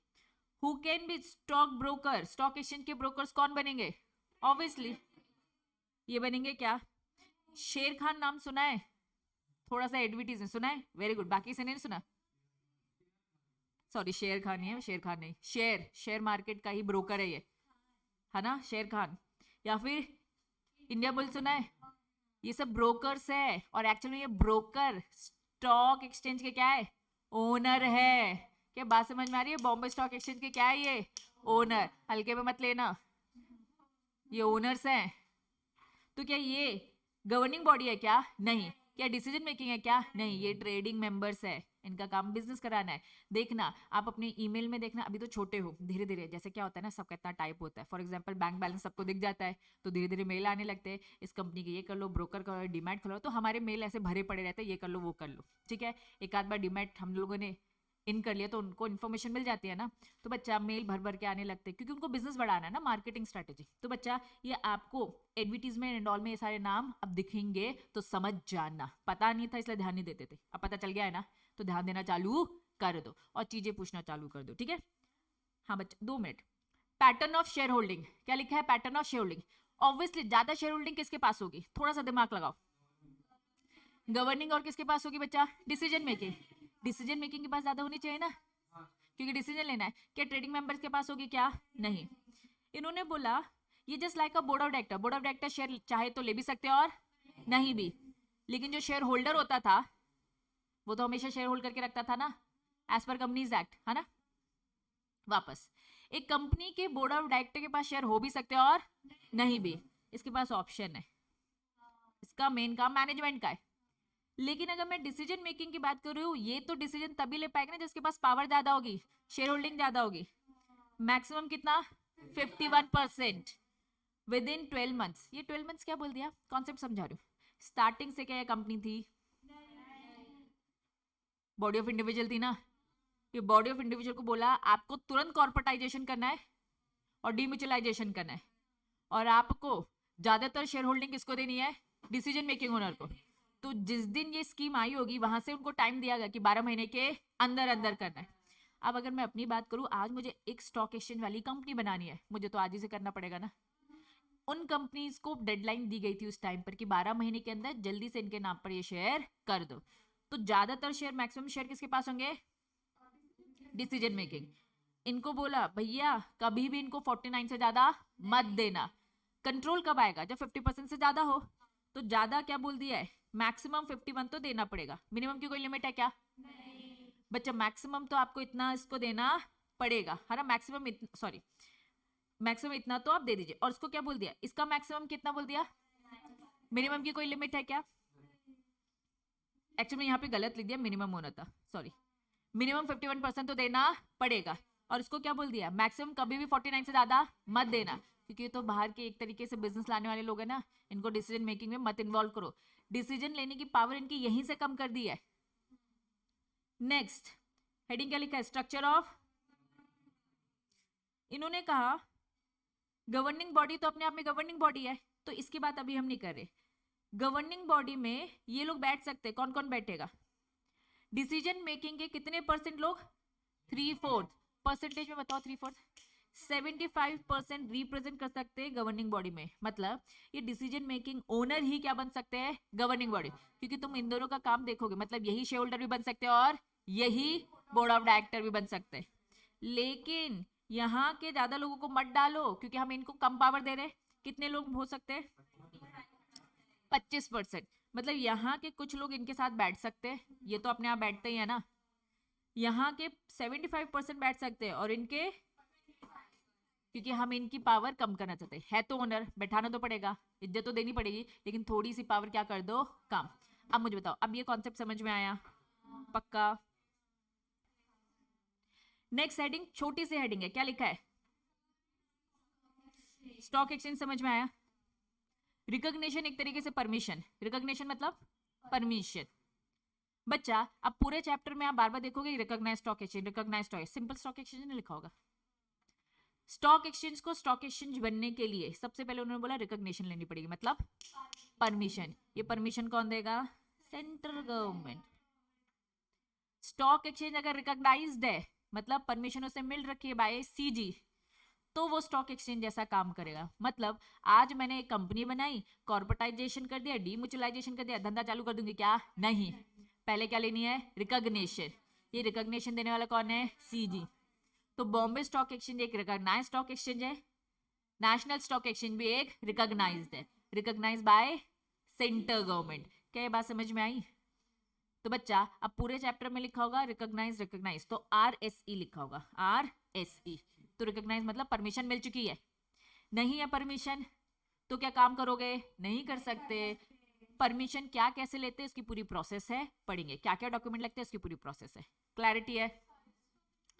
S1: Who can be stock broker, stock exchange के ब्रोकर्स कौन बनेंगे? ऑब्वियसली ये बनेंगे क्या? शेर खान नाम सुना है? थोड़ा सा एडवर्टीज सुना है? Very good. बाकी से नहीं सुना? सॉरी, शेर खान नहीं है, शेर खान नहीं, शेयर मार्केट का ही ब्रोकर है ये, है ना, शेर खान। या फिर इंडिया बुल सुना है? ये सब ब्रोकर्स है, और एक्चुअली ये ब्रोकर स्टॉक एक्सचेंज के क्या है? ओनर है। क्या बात समझ में आ रही है? बॉम्बे स्टॉक एक्सचेंज के क्या है ये? ओनर। हल्के में मत लेना, ये ओनर्स हैं। तो क्या ये गवर्निंग बॉडी है क्या? नहीं। क्या डिसीजन मेकिंग है क्या? नहीं। ये ट्रेडिंग मेंबर्स है, इनका काम बिजनेस कराना है। देखना आप अपने ईमेल में, देखना अभी तो छोटे हो, धीरे धीरे जैसे क्या होता है ना, सबका इतना टाइप होता है। फॉर एग्जांपल बैंक बैलेंस सबको दिख जाता है, तो धीरे धीरे मेल आने लगते हैं, इस कंपनी के ये कर लो, ब्रोकर का डीमैट खोलो, तो हमारे मेल ऐसे भरे पड़े रहते हैं, ये कर लो वो कर लो, ठीक है। एक आध बार डीमैट हम लोगों ने इन कर लिया तो उनको इन्फॉर्मेशन मिल जाती है ना, तो बच्चा मेल भर भर के आने लगते हैं, क्योंकि उनको बिजनेस बढ़ाना है ना, मार्केटिंग स्ट्रेटेजी। तो बच्चा ये आपको एडवर्टीजमेंट एंड ऑल में ये सारे नाम अब दिखेंगे तो समझ जाना। पता नहीं था इसलिए ध्यान नहीं देते थे, अब पता चल गया है ना, तो ध्यान देना चालू कर दो और चीजें पूछना चालू कर दो, ठीक है। हाँ बच्चा 2 minute. Pattern of share holding, क्या लिखा है? Pattern of share holding. Obviously ज्यादा शेयर होल्डिंग किसके पास होगी? थोड़ा सा दिमाग लगाओ। गवर्निंग और किसके पास होगी बच्चा? Decision making. डिसीजन मेकिंग के पास ज्यादा होनी चाहिए ना, क्योंकि डिसीजन लेना है। क्या ट्रेडिंग मेंबर्स के पास होगी क्या? नहीं। इन्होंने बोला ये just like a board of director, board of director share चाहे तो ले भी सकते हैं और नहीं भी, लेकिन जो शेयर होल्डर होता था वो तो हमेशा शेयर होल्ड करके रखता था ना, एज पर कंपनीज एक्ट, है ना। वापस, एक कंपनी के बोर्ड ऑफ डायरेक्टर के पास शेयर हो भी सकते हैं और नहीं भी, इसके पास ऑप्शन है, इसका मेन काम मैनेजमेंट का है। लेकिन अगर मैं डिसीजन मेकिंग की बात कर रही हूँ, ये तो डिसीजन तभी ले पाएगा ना जिसके पास पावर ज्यादा होगी, शेयर होल्डिंग ज्यादा होगी। मैक्सिमम कितना? 51% विद इन 12 मंथ्स। ये 12 मंथ्स क्या बोल दिया? कॉन्सेप्ट समझा रही हूँ। स्टार्टिंग से क्या ये कंपनी थी? बॉडी ऑफ इंडिविजुअल थी ना। ये बॉडी ऑफ इंडिविजुअल को बोला आपको तुरंत कॉर्पोरेटाइजेशन करना है और डीम्यूचुअलाइजेशन करना है, और आपको ज्यादातर शेयर होल्डिंग किसको देनी है? डिसीजन मेकिंग ओनर को। तो जिस दिन ये स्कीम आई होगी वहां से उनको टाइम दिया गया कि 12 महीने के अंदर अंदर करना है। अब अगर मैं अपनी बात करूं, आज मुझे एक स्टॉक एक्सचेंज वाली कंपनी बनानी है, मुझे तो आज ही से करना पड़ेगा ना। उन कंपनीज को डेडलाइन दी गई थी उस टाइम पर कि 12 महीने के अंदर जल्दी से इनके नाम पर ये शेयर कर दो। तो ज्यादातर शेयर, मैक्सिमम शेयर किसके पास होंगे? Decision making. इनको बोला भैया कभी भी इनको 49 से ज्यादा मत देना। कंट्रोल कब आएगा? जब 50% से ज्यादा हो। तो ज्यादा क्या बोल दिया है? मैक्सिमम 51 तो देना पड़ेगा। मिनिमम की कोई लिमिट है क्या? नहीं। बच्चा मैक्सिमम तो आपको इतना इसको देना पड़ेगा, है ना। मैक्सिमम सॉरी, मैक्सिमम इतना तो आप दे दीजिए। और इसको क्या बोल दिया? इसका मैक्सिमम कितना बोल दिया? मिनिमम की कोई लिमिट है क्या? एक्चुअली यहाँ पे गलत लिख दिया, मिनिमम होना था, सॉरी। मिनिमम 51% तो देना पड़ेगा। और इसको क्या बोल दिया? मैक्सिमम कभी भी 49 से ज्यादा मत देना, क्योंकि ये तो बाहर के एक तरीके से बिजनेस लाने वाले लोग हैं ना, इनको डिसीजन मेकिंग में मत इन्वॉल्व करो। डिसीजन लेने की पावर इनकी यहीं से कम कर दी है। नेक्स्ट हेडिंग क्या लिखा है? Structure of. इन्होंने कहा गवर्निंग बॉडी तो अपने आप में गवर्निंग बॉडी है, तो इसकी बात अभी हम नहीं कर रहे। गवर्निंग बॉडी में ये लोग बैठ सकते हैं, कौन कौन बैठेगा? डिसीजन मेकिंग के कितने परसेंट लोग? 3/4। परसेंटेज में बताओ। 3/4 75% रिप्रेजेंट कर सकते हैं गवर्निंग बॉडी में। मतलब ये डिसीजन मेकिंग ओनर ही क्या बन सकते हैं? Governing body. क्योंकि तुम इन दोनों का काम देखोगे, मतलब यही शेयर होल्डर भी बन सकते हैं और यही बोर्ड ऑफ डायरेक्टर भी बन सकते हैं। लेकिन यहाँ के ज्यादा लोगों को मत डालो, क्योंकि हम इनको कम पावर दे रहे हैं। कितने लोग हो सकते हैं? 25%। मतलब यहाँ के कुछ लोग इनके साथ बैठ सकते हैं, ये तो अपने आप बैठते ही है ना। यहाँ के 75% बैठ सकते हैं, और इनके, क्योंकि हम इनकी पावर कम करना चाहते हैं। है तो ओनर, बैठाना तो पड़ेगा, इज्जत तो देनी पड़ेगी, लेकिन थोड़ी सी पावर क्या कर दो? काम। अब मुझे बताओ, अब ये कॉन्सेप्ट समझ में आया? पक्का? नेक्स्ट हेडिंग छोटी सी हेडिंग है, क्या लिखा है? Stock exchange. समझ में आया? रिकॉग्निशन एक तरीके से परमिशन। रिकॉग्निशन मतलब परमिशन। बच्चा अब पूरे चैप्टर में आप बार बार देखोगे recognise stock exchange, recognise stock, simple stock exchange नहीं लिखा होगा। स्टॉक एक्सचेंज को स्टॉक एक्सचेंज बनने के लिए सबसे पहले उन्होंने बोला रिकॉग्निशन लेनी पड़ेगी, मतलब परमिशन। ये परमिशन कौन देगा? Central government. स्टॉक एक्सचेंज अगर रिकॉग्नाइज्ड है मतलब परमिशन उसे मिल रखी है बाय सीजी, तो वो स्टॉक एक्सचेंज जैसा काम करेगा। मतलब आज मैंने एक कंपनी बनाई, कॉर्पोरेटाइजेशन कर दिया, डीम्यूचुअलाइजेशन कर दिया, धंधा चालू कर दूंगी क्या? नहीं, पहले क्या लेनी है? रिकॉग्निशन। ये रिकॉग्निशन देने वाला कौन है? सीजी। तो बॉम्बे स्टॉक एक्सचेंज एक रिकॉग्नाइज्ड स्टॉक एक्सचेंज है, नेशनल स्टॉक एक्सचेंज भी एक रिकॉग्नाइज्ड है, रिकॉग्नाइज बाय सेंट्रल गवर्नमेंट। क्या ये बात समझ में आई? तो बच्चा अब पूरे चैप्टर में लिखा होगा रिकॉग्नाइज रिकॉग्नाइज, तो RSE लिखा होगा, RSE। तो रिकॉग्नाइज मतलब परमिशन मिल चुकी है। नहीं है परमिशन तो क्या काम करोगे? नहीं कर सकते। परमिशन क्या कैसे लेते हैं इसकी पूरी प्रोसेस है, पढ़ेंगे। क्या क्या डॉक्यूमेंट लगते हैं इसकी पूरी प्रोसेस है। क्लैरिटी है?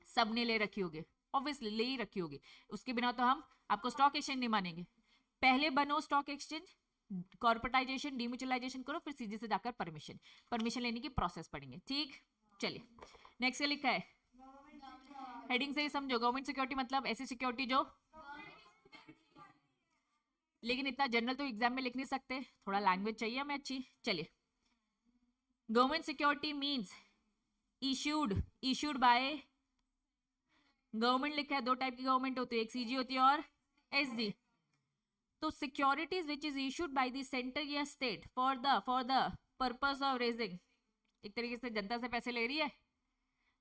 S1: सबने ले रखी होगी, ऑब्वियसली ले ही रखी होगी, उसके बिना तो हम आपको स्टॉक एक्सचेंज नहीं मानेंगे। पहले बनो स्टॉक एक्सचेंज, कॉर्पोरेटाइजेशन डीम्यूचुअलाइजेशन करो, फिर सीजी से जाकर परमिशन लेने की प्रोसेस पढ़ेंगे। ठीक, चलिए नेक्स्ट क्या लिखा है, हेडिंग से ही समझो। गवर्नमेंट सिक्योरिटी मतलब ऐसी सिक्योरिटी जो, लेकिन इतना जनरल तो एग्जाम में लिख नहीं सकते, थोड़ा लैंग्वेज चाहिए हमें अच्छी। चलिए, government security means issued by government. लिखा है दो टाइप की गवर्नमेंट होती है, एक सीजी होती है और एसडी। तो securities which is issued by the centre या state for the purpose of raising, एक तरीके से जनता से पैसे ले रही है,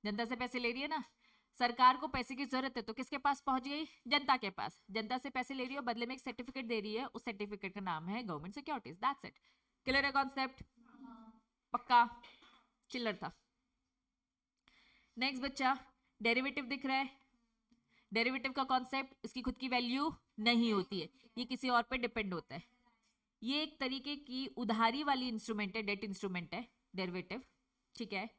S1: जनता से पैसे ले रही है ना, सरकार को पैसे की जरूरत है तो किसके पास पहुंच गई? जनता के पास। जनता से पैसे ले रही है, बदले में एक सर्टिफिकेट दे रही है, उस सर्टिफिकेट का नाम है government securities. That's it. Clear है कॉन्सेप्ट? पक्का? चिल्लर था। नेक्स्ट बच्चा, डेरिवेटिव दिख रहा है। डेरिवेटिव का कॉन्सेप्ट, इसकी खुद की वैल्यू नहीं होती है, ये किसी और पे डिपेंड होता है। ये एक तरीके की उधारी वाली इंस्ट्रूमेंट है, डेट इंस्ट्रूमेंट है डेरिवेटिव, ठीक है।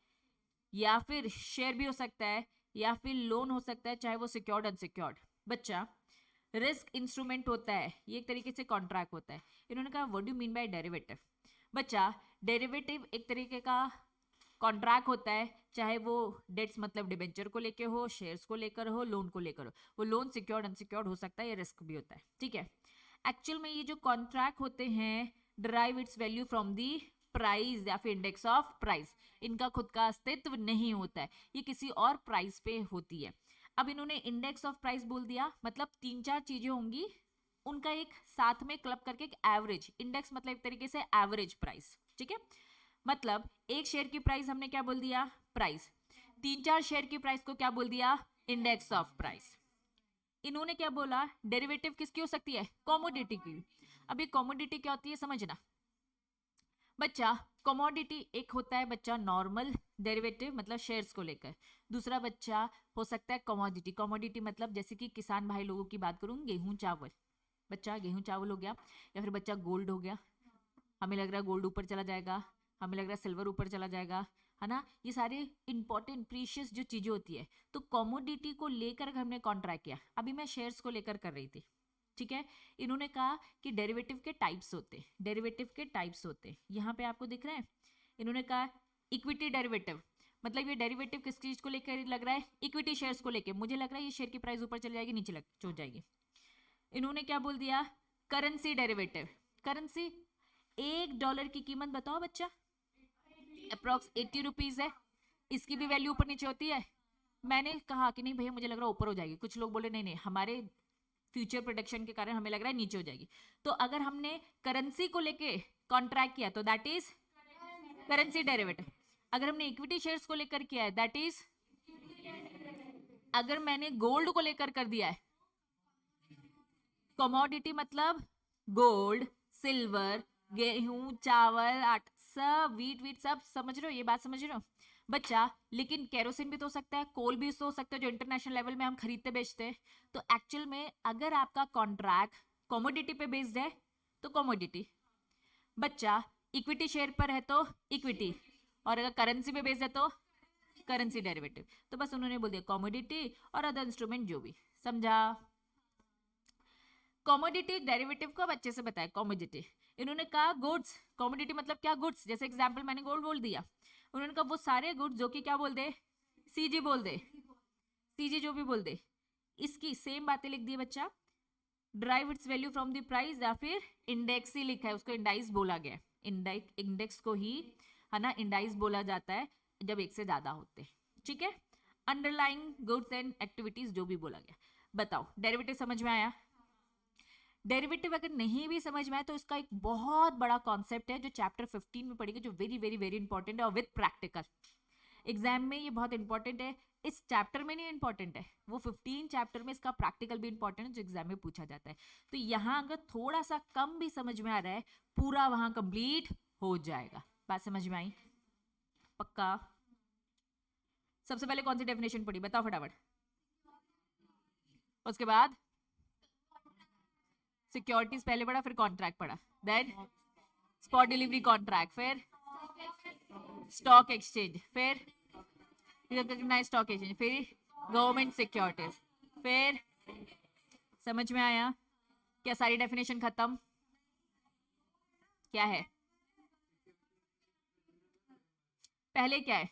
S1: या फिर शेयर भी हो सकता है, या फिर लोन हो सकता है, चाहे वो सिक्योर्ड अनसिक्योर्ड। बच्चा, रिस्क इंस्ट्रूमेंट होता है, ये एक तरीके से कॉन्ट्रैक्ट होता है। इन्होंने कहा what do you mean bye derivative? बच्चा, डेरिवेटिव एक तरीके का कॉन्ट्रैक्ट होता है, चाहे वो डेट्स मतलब डिबेंचर को लेकर हो, शेयर्स को लेकर हो, लोन को लेकर हो। वो लोन सिक्योर्ड अनसिक्योर्ड हो सकता है, या रिस्क भी होता है, ठीक है। एक्चुअल में ये जो कॉन्ट्रैक्ट होते हैं derive it's value from the price या फिर इंडेक्स ऑफ प्राइस। इनका खुद का अस्तित्व नहीं होता है, ये किसी और प्राइस पे होती है। अब इन्होंने इंडेक्स ऑफ प्राइस बोल दिया, मतलब तीन चार चीजें होंगी, उनका एक साथ में क्लब करके एक एवरेज। इंडेक्स मतलब एक तरीके से एवरेज प्राइस, ठीक है। मतलब एक शेयर की प्राइस हमने क्या बोल दिया? प्राइस। तीन चार शेयर की प्राइस को क्या बोल दिया? Index of price. इन्होंने क्या बोला? डेरिवेटिव किसकी हो सकती है? कमोडिटी की। अभी कमोडिटी क्या होती है समझना बच्चा। कमोडिटी एक होता है बच्चा नॉर्मल डेरिवेटिव, मतलब शेयर्स को लेकर। दूसरा बच्चा हो सकता है कमोडिटी। कमोडिटी मतलब जैसे कि किसान भाई लोगों की बात करूं, गेहूं चावल। बच्चा गेहूं चावल हो गया, या फिर बच्चा गोल्ड हो गया। हमें लग रहा है गोल्ड ऊपर चला जाएगा, हमें लग रहा है सिल्वर ऊपर चला जाएगा, है ना। ये सारे इंपॉर्टेंट प्रीशियस जो चीजें होती है, तो कमोडिटी को लेकर हमने कॉन्ट्रैक्ट किया। अभी मैं शेयर्स को लेकर कर रही थी, ठीक है। इन्होंने कहा कि डेरिवेटिव के टाइप्स होते हैं, डेरिवेटिव के टाइप्स होते हैं, यहाँ पे आपको दिख रहे हैं। इन्होंने कहा इक्विटी डेरिवेटिव, मतलब ये डेरिवेटिव किस चीज को लेकर लग रहा है? इक्विटी शेयर्स को लेकर। मुझे लग रहा है ये शेयर की प्राइस ऊपर चली जाएगी, नीचे हो जाएगी। इन्होंने क्या बोल दिया? Currency derivative. करेंसी, $1 की कीमत बताओ बच्चा, अप्रोक्स 80 रुपीज है, इसकी भी वैल्यू ऊपर नीचे होती है। मैंने कहा कि नहीं भैया मुझे लग रहा है ऊपर हो जाएगी, कुछ लोग बोले नहीं नहीं हमारे फ्यूचर प्रोडक्शन के कारण हमें लग रहा है नीचे हो जाएगी। तो अगर हमने करेंसी को लेके कॉन्ट्रैक्ट किया तो दैट इज करेंसी डेरिवेटिव। अगर हमने इक्विटी शेयर्स को लेकर किया है दैट इज, अगर मैंने गोल्ड को लेकर कर दिया है, कमोडिटी मतलब गोल्ड, सिल्वर, गेहूं, चावल, आटा, सब वीट सब, समझ रहे हो? ये बात समझ रहे हो बच्चा? लेकिन केरोसिन भी तो हो सकता है, कोल भी तो हो सकता है, जो इंटरनेशनल लेवल में हम खरीदते बेचते हैं। तो एक्चुअल में अगर आपका कॉन्ट्रैक्ट कमोडिटी पे बेस्ड है तो कमोडिटी बच्चा, इक्विटी शेयर पर है तो इक्विटी, और अगर करेंसी पे बेस्ड है तो करेंसी डेरिवेटिव। तो बस उन्होंने बोल दिया कमोडिटी और अदर इंस्ट्रूमेंट जो भी, समझा? कमोडिटी डेरिवेटिव को अच्छे से बताया। कमोडिटी, इन्होंने कहा गुड्स। कमोडिटी मतलब क्या? गुड्स। जैसे एग्जांपल मैंने गोल्ड बोल दिया, उन्होंने कहा वो सारे गुड्स जो कि क्या बोल दे? सीजी बोल दे, सीजी जो भी बोल दे। इसकी सेम बातें लिख दी बच्चा, drive it's value from the price, या फिर इंडेक्स ही लिखा है, उसको इंडाइस बोला गया। इंडेक्स को ही, है ना, इंडाइस बोला जाता है। जब एक से ज्यादा होते हैं, ठीक है। अंडरलाइंग गुड्स एंड एक्टिविटीज जो भी बोला गया। बताओ डेरिवेटिव समझ में आया? डेरिवेटिव अगर नहीं भी समझ में आया तो इसका एक बहुत बड़ा कॉन्सेप्ट है जो चैप्टर 15 में पढ़ेगा, जो वेरी वेरी वेरी इंपॉर्टेंट है और विद प्रैक्टिकल। एग्जाम में ये बहुत इंपॉर्टेंट है, इस चैप्टर में नहीं इंपॉर्टेंट है, वो 15 चैप्टर में इसका प्रैक्टिकल भी इंपॉर्टेंट है जो एग्जाम में पूछा जाता है। तो यहाँ अगर थोड़ा सा कम भी समझ में आ रहा है, पूरा वहां कंप्लीट हो जाएगा। बात समझ में आई? पक्का? सबसे पहले कौन सी डेफिनेशन पढ़ी बताओ फटाफट। उसके बाद सिक्योरिटीज पहले पढ़ा, फिर कॉन्ट्रैक्ट पढ़ा, देन स्पॉट डिलीवरी कॉन्ट्रैक्ट, फिर स्टॉक एक्सचेंज, फिर रिकॉग्नाइज्ड स्टॉक एक्सचेंज, फिर गवर्नमेंट सिक्योरिटीज, फिर समझ में आया? क्या सारी डेफिनेशन खत्म? क्या है पहले? क्या है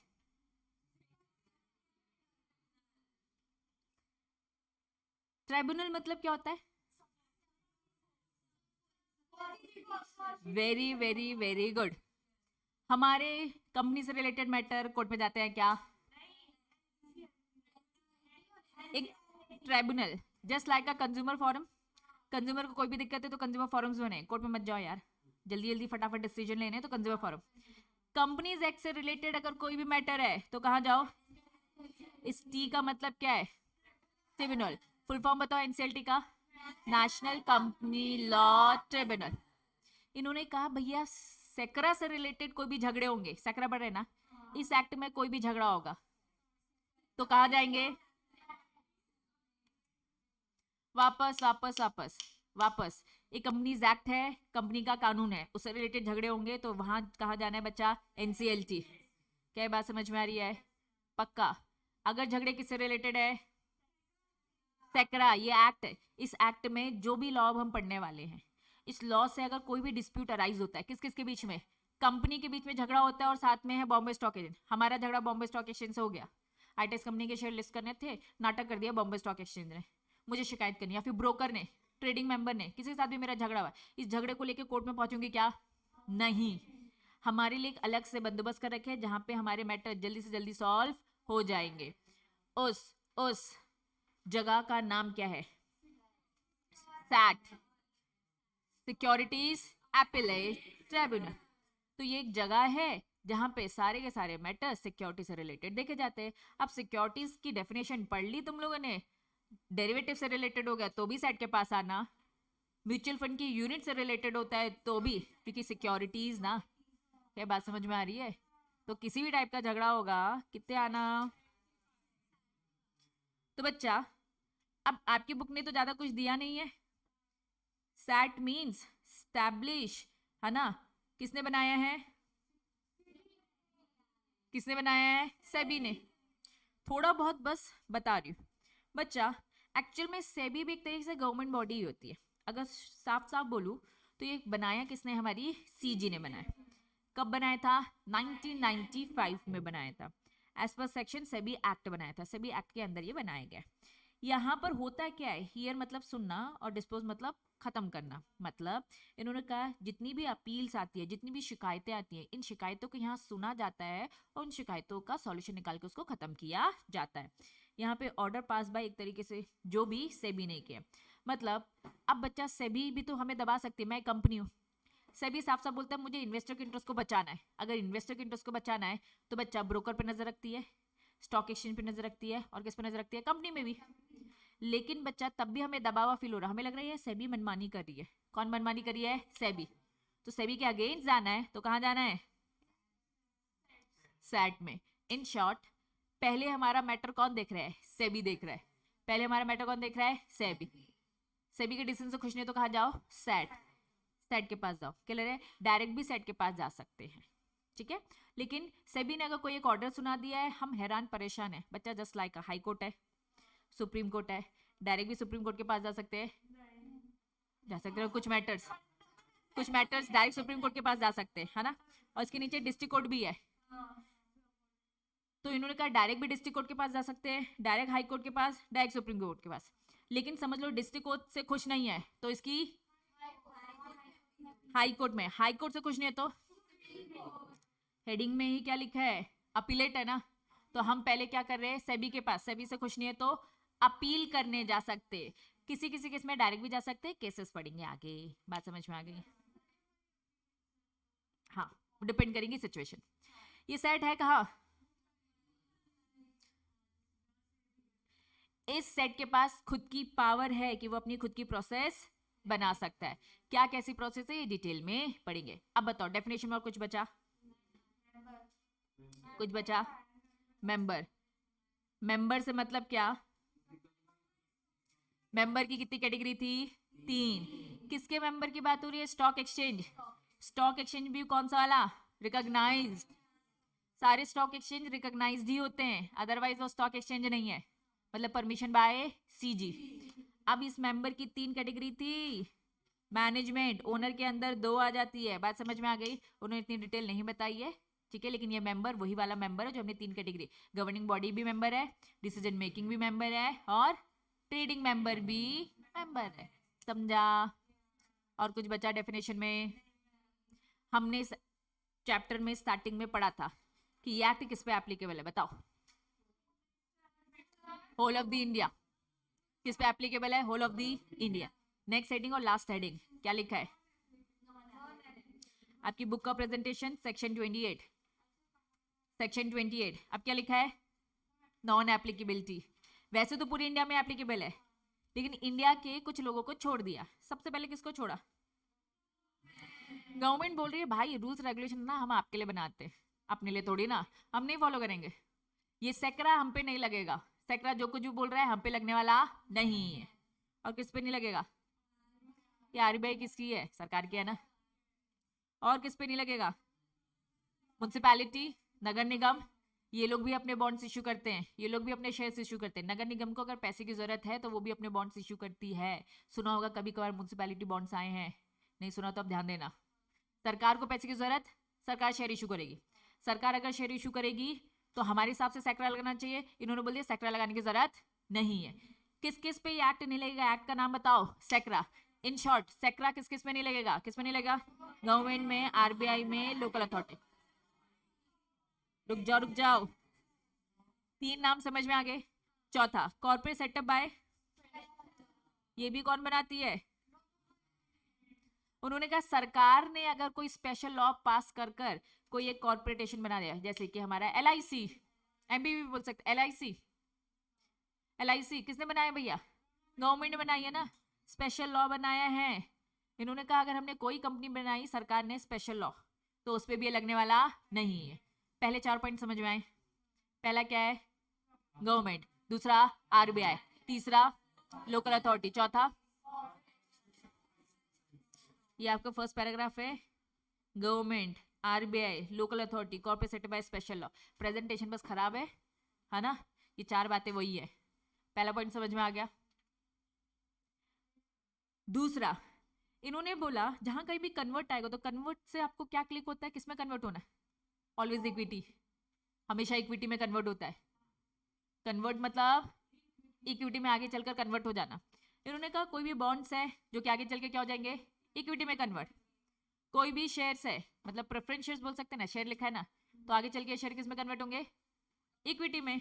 S1: ट्राइब्यूनल? मतलब क्या होता है? Very very very good. हमारे कंपनी से रिलेटेड मैटर कोर्ट में जाते हैं क्या? एक tribunal just like a consumer forum. Consumer को कोई भी दिक्कत है तो कंज्यूमर फोरम्स बने, कोर्ट में मत जाओ यार, जल्दी जल्दी फटाफट डिसीजन लेने तो कंज्यूमर फोरम। कंपनीज एक्ट से रिलेटेड अगर कोई भी मैटर है तो कहाँ जाओ? इस टी का मतलब क्या है? ट्रिब्यूनल। फुल फॉर्म बताओ एनसीएलटी का? National company law tribunal. इन्होंने कहा भैया सेक्रा से रिलेटेड कोई भी झगड़े होंगे, सेक्रा बढ़ रहे ना, इस एक्ट में कोई भी झगड़ा होगा तो कहाँ जाएंगे? वापस वापस वापस वापस। एक कंपनीज एक्ट है, कंपनी का कानून है, उससे रिलेटेड झगड़े होंगे तो वहां कहाँ जाना है बच्चा? एनसीएलटी। क्या बात समझ में आ रही है? पक्का? अगर झगड़े किससे रिलेटेड है? सेक्रा, ये एक्ट है, इस एक्ट में जो भी लॉ हम पढ़ने वाले हैं, इस लॉ से अगर कोई भी डिस्प्यूट अराइज होता है, किस किस के बीच में? कंपनी के बीच में झगड़ा होता है और साथ में है बॉम्बे स्टॉक एक्सचेंज। हमारा झगड़ा बॉम्बे स्टॉक एक्सचेंज से हो गया, आईटीएस कंपनी के शेयर लिस्ट करने थे, नाटक कर दिया बॉम्बे स्टॉक एक्सचेंज ने, मुझे शिकायत करनी, या फिर ब्रोकर ने, ट्रेडिंग मेंबर ने, किसी के साथ भी मेरा झगड़ा हुआ, इस झगड़े को लेकर कोर्ट में पहुंचूंगी क्या? नहीं। हमारे लिए एक अलग से बंदोबस्त कर रखे हैं जहां पे हमारे मैटर जल्दी से जल्दी सॉल्व हो जाएंगे। उस जगह का नाम क्या है? SAT, securities appellate tribunal. तो ये एक जगह है जहां पे सारे के सारे मैटर सिक्योरिटी से रिलेटेड देखे जाते हैं। अब सिक्योरिटीज की डेफिनेशन पढ़ ली तुम लोगों ने, डेरिवेटिव से रिलेटेड हो गया तो भी सेट के पास आना, म्यूचुअल फंड की यूनिट से रिलेटेड होता है तो भी, क्योंकि सिक्योरिटीज ना। क्या बात समझ में आ रही है? तो किसी भी टाइप का झगड़ा होगा कितने आना। तो बच्चा अब आपकी बुक ने तो ज्यादा कुछ दिया नहीं है। सैट मीन्स स्टैब्लिश, है ना? किसने बनाया है? किसने बनाया है? सेबी ने। थोड़ा बहुत बस बता रही हूँ बच्चा। एक्चुअल में सेबी भी एक तरीके से गवर्नमेंट बॉडी ही होती है। अगर साफ साफ बोलूँ तो ये बनाया किसने? हमारी सीजी ने बनाया। कब बनाया था? 1995 में बनाया था। As per section SEBI act बनाया था, सेबी एक्ट के अंदर ये बनाया गया। यहाँ पर होता क्या है? हियर मतलब सुनना और डिस्पोज मतलब खत्म करना। मतलब इन्होंने कहा जितनी भी अपील्स आती है, जितनी भी शिकायतें आती है, इन शिकायतों को यहाँ सुना जाता है और उन शिकायतों का सॉल्यूशन निकाल के उसको खत्म किया जाता है। यहाँ पे ऑर्डर पास बाय एक तरीके से जो भी सेबी ने किया। मतलब अब बच्चा सेबी भी तो हमें दबा सकती है, मैं कंपनी हूँ, सेबी साफ साफ बोलता है मुझे इन्वेस्टर के इंटरेस्ट को बचाना है। अगर इन्वेस्टर के इंटरेस्ट को बचाना है तो बच्चा ब्रोकर पे नजर रखती है, स्टॉक एक्सचेंज पे नजर रखती है, और किस पे नजर रखती है? कंपनी में भी। लेकिन बच्चा तब भी हमें दबावा फील हो रहा है, हमें लग रहा है ये सेबी मनमानी कर रही है। कौन मनमानी कर रही है? सेबी। तो सेबी के अगेंस्ट जाना है तो कहाँ जाना है? सैट में। इन शॉर्ट पहले हमारा मैटर कौन देख रहा है? सेबी देख रहा है। पहले हमारा मैटर कौन देख रहा है? सेबी। सेबी के डिसीजन से खुश नहीं तो कहाँ जाओ? सैट। सेट के पास जाओ। क्लियर है? डायरेक्ट भी सेट के पास जा सकते हैं, ठीक है। लेकिन सेबी ने अगर कोई एक ऑर्डर सुना दिया है, हम हैरान परेशान है बच्चा, जस्ट लाइक हाई कोर्ट है, सुप्रीम कोर्ट है, डायरेक्ट भी सुप्रीम कोर्ट के पास जा सकते हैं, जा सकते हैं। कुछ मैटर्स डायरेक्ट सुप्रीम कोर्ट के पास जा सकते हैं, है ना? और इसके नीचे डिस्ट्रिक्ट कोर्ट भी है, तो इन्होंने कहा डायरेक्ट भी डिस्ट्रिक्ट कोर्ट के पास जा सकते हैं, डायरेक्ट हाई कोर्ट के पास, डायरेक्ट सुप्रीम कोर्ट के पास। लेकिन समझ लो डिस्ट्रिक्ट कोर्ट से खुश नहीं है तो इसकी हाई कोर्ट में, हाई कोर्ट से खुश नहीं है तो हेडिंग में ही क्या लिखा है? अपीलेट है ना, तो हम पहले क्या कर रहे हैं, सेबी के पास, सेबी से खुश नहीं है तो अपील करने जा सकते, किसी किसी केस में डायरेक्ट भी जा सकते हैं, केसेस पढ़ेंगे आगे, बात समझ में आ गई? हाँ, डिपेंड करेगी सिचुएशन। ये सेट है कहाँ, इस सेट के पास खुद की पावर है कि वो अपनी खुद की प्रोसेस बना सकता है। क्या कैसी प्रोसेस है ये डिटेल में पढ़ेंगे। अब बताओ डेफिनेशन में और कुछ बचा, कुछ बचा? मेंबर, मेंबर से मतलब क्या, मेंबर की कितनी कैटेगरी थी, 3। किसके मेंबर की बात हो रही है, स्टॉक एक्सचेंज, स्टॉक एक्सचेंज भी कौन सा वाला, रिकॉग्नाइज्ड, सारे स्टॉक एक्सचेंज रिकॉग्नाइज्ड ही होते हैं, अदरवाइज वो स्टॉक एक्सचेंज नहीं है, मतलब परमिशन बाय सीजी। अब इस मेंबर की 3 कैटेगरी थी, मैनेजमेंट, ओनर के अंदर 2 आ जाती है, बात समझ में आ गई? उन्होंने इतनी डिटेल नहीं बताई है, ठीक है, लेकिन ये मेंबर वही वाला मेंबर है जो हमने 3 कैटेगरी, गवर्निंग बॉडी भी मेंबर है, डिसीजन मेकिंग भी मेंबर है, और ट्रेडिंग मेंबर भी मेंबर है, समझा? और कुछ बचा डेफिनेशन में? हमने चैप्टर में स्टार्टिंग में पढ़ा था कि ये एक्ट किस पे एप्लीकेबल है, बताओ? होल ऑफ द इंडिया, किस पे एप्लीकेबल है, whole of the India. Next heading और लास्ट हेडिंग क्या लिखा है आपकी बुक का प्रेजेंटेशन, सेक्शन 28, सेक्शन 28 अब क्या लिखा है, नॉन एप्लीकेबिलिटी। वैसे तो पूरी इंडिया में एप्लीकेबल है, लेकिन इंडिया के कुछ लोगों को छोड़ दिया। सबसे पहले किसको छोड़ा, गवर्नमेंट बोल रही है भाई रूल्स रेगुलेशन ना हम आपके लिए बनाते हैं, अपने लिए थोड़ी ना, हम नहीं फॉलो करेंगे, ये सेकरा हम पे नहीं लगेगा, सेकरा जो कुछ भी बोल रहा है हम पे लगने वाला नहीं है। और किस पे नहीं लगेगा, ये आरबीआई किसकी है, सरकार की है ना। और किस पे नहीं लगेगा, म्युनिसिपैलिटी, नगर निगम, ये लोग भी अपने बॉन्ड्स इशू करते हैं, ये लोग भी अपने शेयर्स इशू करते हैं। नगर निगम को अगर पैसे की जरूरत है तो वो भी अपने बॉन्ड्स इशू करती है। सुना होगा कभी कभार म्युनिसिपैलिटी बॉन्ड्स आए हैं, नहीं सुना तो अब ध्यान देना। सरकार को पैसे की जरूरत, सरकार शेयर इशू करेगी, सरकार अगर शेयर इशू करेगी तो हमारे हिसाब से सैकड़ा लगाना चाहिए, इन्होंने बोल दिया सैकड़ा लगाने की जरूरत नहीं है। किस किस पे ये एक्ट नहीं लगेगा, एक्ट का नाम बताओ, सैकड़ा। इन शॉर्ट सैकड़ा किस किस में नहीं लगेगा, किस में नहीं लगेगा, गवर्नमेंट में, आरबीआई में, लोकल अथॉरिटी। रुक जाओ रुक जाओ, 3 नाम समझ में आ गए। चौथा, कॉर्पोरेट सेटअप बाय, ये भी कौन बनाती है, उन्होंने कहा सरकार ने अगर कोई स्पेशल लॉ पास कर कर कोई एक कॉर्पोरेटेशन बना दिया, जैसे कि हमारा एलआईसी, एमबीबी बोल सकते, एलआईसी, एलआईसी किसने बनाया भैया, गवर्नमेंट ने बनाई है ना, स्पेशल लॉ बनाया है। इन्होंने कहा अगर हमने कोई कंपनी बनाई सरकार ने स्पेशल लॉ, तो उस पर भी ये लगने वाला नहीं है। पहले 4 पॉइंट समझ में आए, पहला क्या है, गवर्नमेंट, दूसरा आरबीआई, तीसरा लोकल अथॉरिटी, चौथा ये आपका फर्स्ट पैराग्राफ है, government, RBI, local authority, corporate setup by special law. Presentation बस खराब है ना, ये 4 बातें वही है। पहला पॉइंट समझ में आ गया। दूसरा, इन्होंने बोला जहां कहीं भी कन्वर्ट आएगा तो कन्वर्ट से आपको क्या क्लिक होता है, किसमें कन्वर्ट होना है, ऑलवेज इक्विटी, हमेशा इक्विटी में कन्वर्ट होता है। कन्वर्ट मतलब इक्विटी में आगे चलकर कन्वर्ट हो जाना। इन्होंने कहा कोई भी बॉन्ड्स है जो कि आगे चल के क्या हो जाएंगे, इक्विटी में कन्वर्ट। कोई भी शेयर्स है, मतलब प्रेफरेंस शेयर्स बोल सकते हैं ना, शेयर लिखा है ना, तो आगे चल के शेयर किस में कन्वर्ट होंगे, इक्विटी में।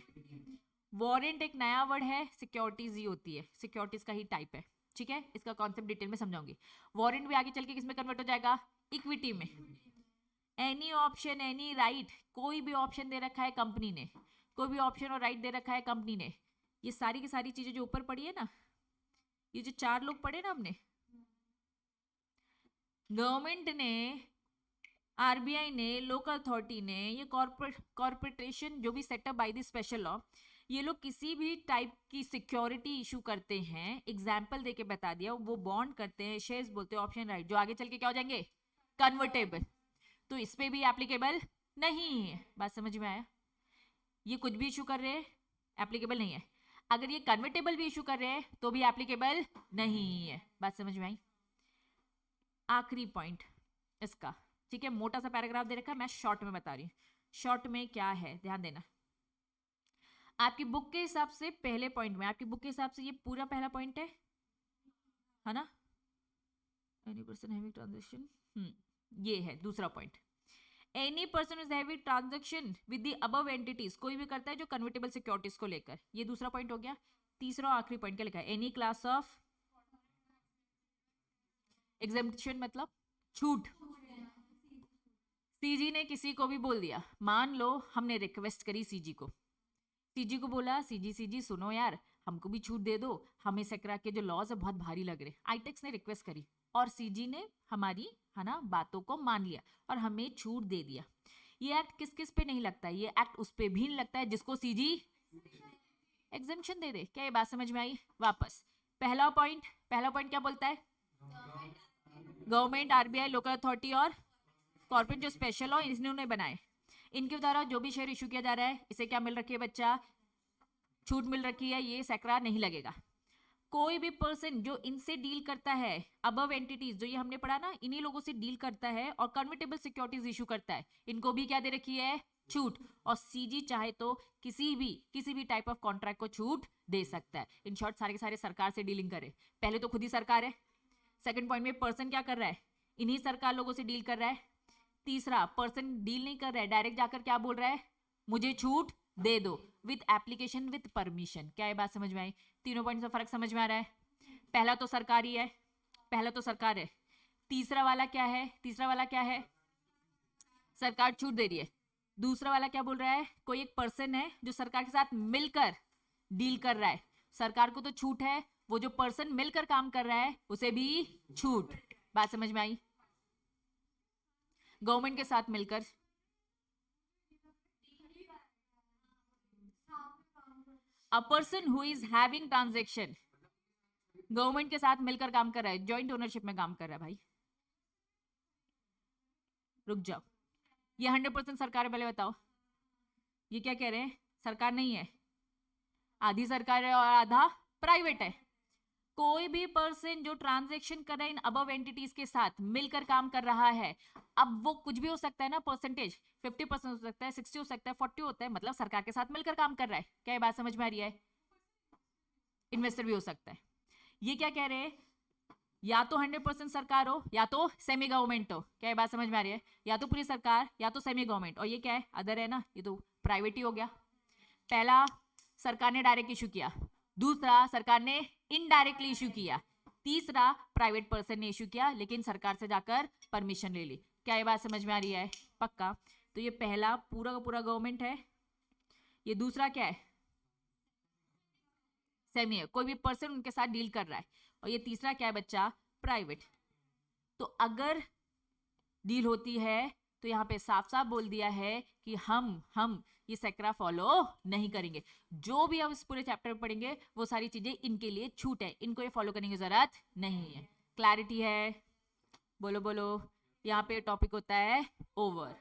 S1: वारंट एक नया वर्ड है, सिक्योरिटीज ही होती है, सिक्योरिटीज का ही टाइप है, ठीक है, इसका कॉन्सेप्ट डिटेल में समझाऊंगी। वारंट भी आगे चल के किस में कन्वर्ट हो जाएगा, इक्विटी में। एनी ऑप्शन, एनी राइट, कोई भी ऑप्शन दे रखा है कंपनी ने, कोई भी ऑप्शन और राइट दे रखा है कंपनी ने, ये सारी की सारी चीजें जो ऊपर पड़ी है ना, ये जो 4 लोग पढ़े ना हमने, गवर्नमेंट ने, आरबीआई ने, लोकल अथॉरिटी ने, ये कॉर्पोरेटेशन जो भी setup by the special law, ये लोग किसी भी टाइप की सिक्योरिटी इशू करते हैं, एग्जाम्पल देके बता दिया, वो बॉन्ड करते हैं, शेयर्स बोलते हैं, ऑप्शन राइट, जो आगे चल के क्या हो जाएंगे, कन्वर्टेबल, तो इस पे भी एप्लीकेबल नहीं है। बात समझ में आया, ये कुछ भी इशू कर रहे हैं एप्लीकेबल नहीं है, अगर ये कन्वर्टेबल भी इशू कर रहे हैं तो भी एप्लीकेबल नहीं है। बात समझ में आई। आखिरी पॉइंट इसका, ठीक है, मोटा सा पैराग्राफ दे रखा है, मैं शॉर्ट में बता रही हूँ, शॉर्ट में क्या है ध्यान देना। आपकी बुक के हिसाब से पहले पॉइंट में, आपकी बुक के हिसाब से ये पूरा पहला पॉइंट है ना, एनी पर्सन हैविंग ट्रांजेक्शन, ये है दूसरा point. Any person is having transaction with the above entities, कोई भी करता है जो कन्वर्टेबल सिक्योरिटीज को लेकर। ये दूसरा पॉइंट हो गया। तीसरा और आखिरी पॉइंट क्या लिखा है? एनी क्लास ऑफ एग्जेम्पशन मतलब छूट। सीजी ने किसी को भी बोल दिया, मान लो हमने रिक्वेस्ट करी सीजी को, सीजी को बोला सीजी सुनो यार हमको भी छूट दे दो, हमें सेक्रा के जो लॉज है बहुत भारी लग रहे। आईटेक्स ने रिक्वेस्ट करी और सीजी ने हमारी है ना बातों को मान लिया और हमें छूट दे दिया। ये एक्ट किस किस पे नहीं लगता है? ये एक्ट उस पे भी नहीं लगता है जिसको सीजी एग्जेम्पशन दे दे। क्या ये बात समझ में आई? वापस पहला पॉइंट क्या बोलता है? गवर्नमेंट, आरबीआई, लोकल अथॉरिटी और कॉर्पोरेट जो स्पेशल लॉ इन्होंने बनाए, इनके द्वारा जो भी शेयर इशू किया जा रहा है इसे क्या मिल रखी है बच्चा? छूट मिल रखी है, ये सेक्रा नहीं लगेगा। कोई भी पर्सन जो इनसे डील करता है, अबव एंटिटीज जो ये हमने पढ़ा ना, इन्हीं लोगों से डील करता है और कन्वर्टेबल सिक्योरिटीज इशू करता है, इनको भी क्या दे रखी है? छूट। और सीजी चाहे तो किसी भी टाइप ऑफ कॉन्ट्रैक्ट को छूट दे सकता है। इन शॉर्ट सारे के सारे सरकार से डीलिंग करे। पहले तो खुद ही सरकार है। सेकंड पॉइंट में पर्सन क्या कर रहा है? इन्हीं सरकार लोगों से डील कर रहा है। तीसरा, पर्सन डील नहीं कर रहा है, डायरेक्ट जाकर क्या बोल रहा है? मुझे छूट दे दो विद एप्लीकेशन विद परमिशन। क्या ये बात समझ में आई? तीनों पॉइंट से फर्क समझ में आ रहा है? पहला तो सरकारी है, सरकार है। तीसरा वाला क्या है? सरकार छूट दे रही है। दूसरा वाला क्या बोल रहा है? कोई एक पर्सन है जो सरकार के साथ मिलकर डील कर रहा है, सरकार को तो छूट है, वो जो पर्सन मिलकर काम कर रहा है उसे भी छूट। बात समझ में आई? गवर्नमेंट के साथ मिलकर, a person who is having transaction, government के साथ मिलकर काम कर रहा है, जॉइंट ओनरशिप में काम कर रहा है। भाई रुक जाओ, ये 100% सरकार है, पहले बताओ ये क्या कह रहे हैं? सरकार नहीं है, आधी सरकार है और आधा प्राइवेट है। कोई भी पर्सन जो ट्रांजैक्शन कर रहा है इन अबव एंटिटीज के साथ मिलकर काम कर रहा है, अब वो कुछ भी हो सकता है ना, परसेंटेज 50% हो सकता है, 60 हो सकता है, 40 होता है, मतलब सरकार के साथ मिलकर काम कर रहा है। क्या ये बात समझ में आ रही है? इन्वेस्टर भी हो सकता है। ये क्या कह रहे हैं? या तो 100% सरकार हो या तो सेमी गवर्नमेंट हो। क्या ये बात समझ में आ रही है? या तो पूरी सरकार या तो सेमी गवर्नमेंट। और ये क्या है? अदर है ना, ये तो प्राइवेट ही हो गया। पहला, सरकार ने डायरेक्ट इशू किया। दूसरा, सरकार ने इनडायरेक्टली इशू किया। तीसरा, प्राइवेट पर्सन ने इशू किया लेकिन सरकार से जाकर परमिशन ले ली। क्या ये बात समझ में आ रही है? पक्का। तो ये पहला पूरा का पूरा गवर्नमेंट है। ये दूसरा क्या है? सेमी है, कोई भी पर्सन उनके साथ डील कर रहा है। और ये तीसरा क्या है बच्चा? प्राइवेट। तो अगर डील होती है तो यहाँ पे साफ साफ बोल दिया है कि हम ये सेक्रा फॉलो नहीं करेंगे। जो भी हम इस पूरे चैप्टर में पढ़ेंगे वो सारी चीजें इनके लिए छूट है, इनको ये फॉलो करने की जरूरत नहीं है। क्लैरिटी है? बोलो बोलो। यहाँ पे टॉपिक होता है ओवर।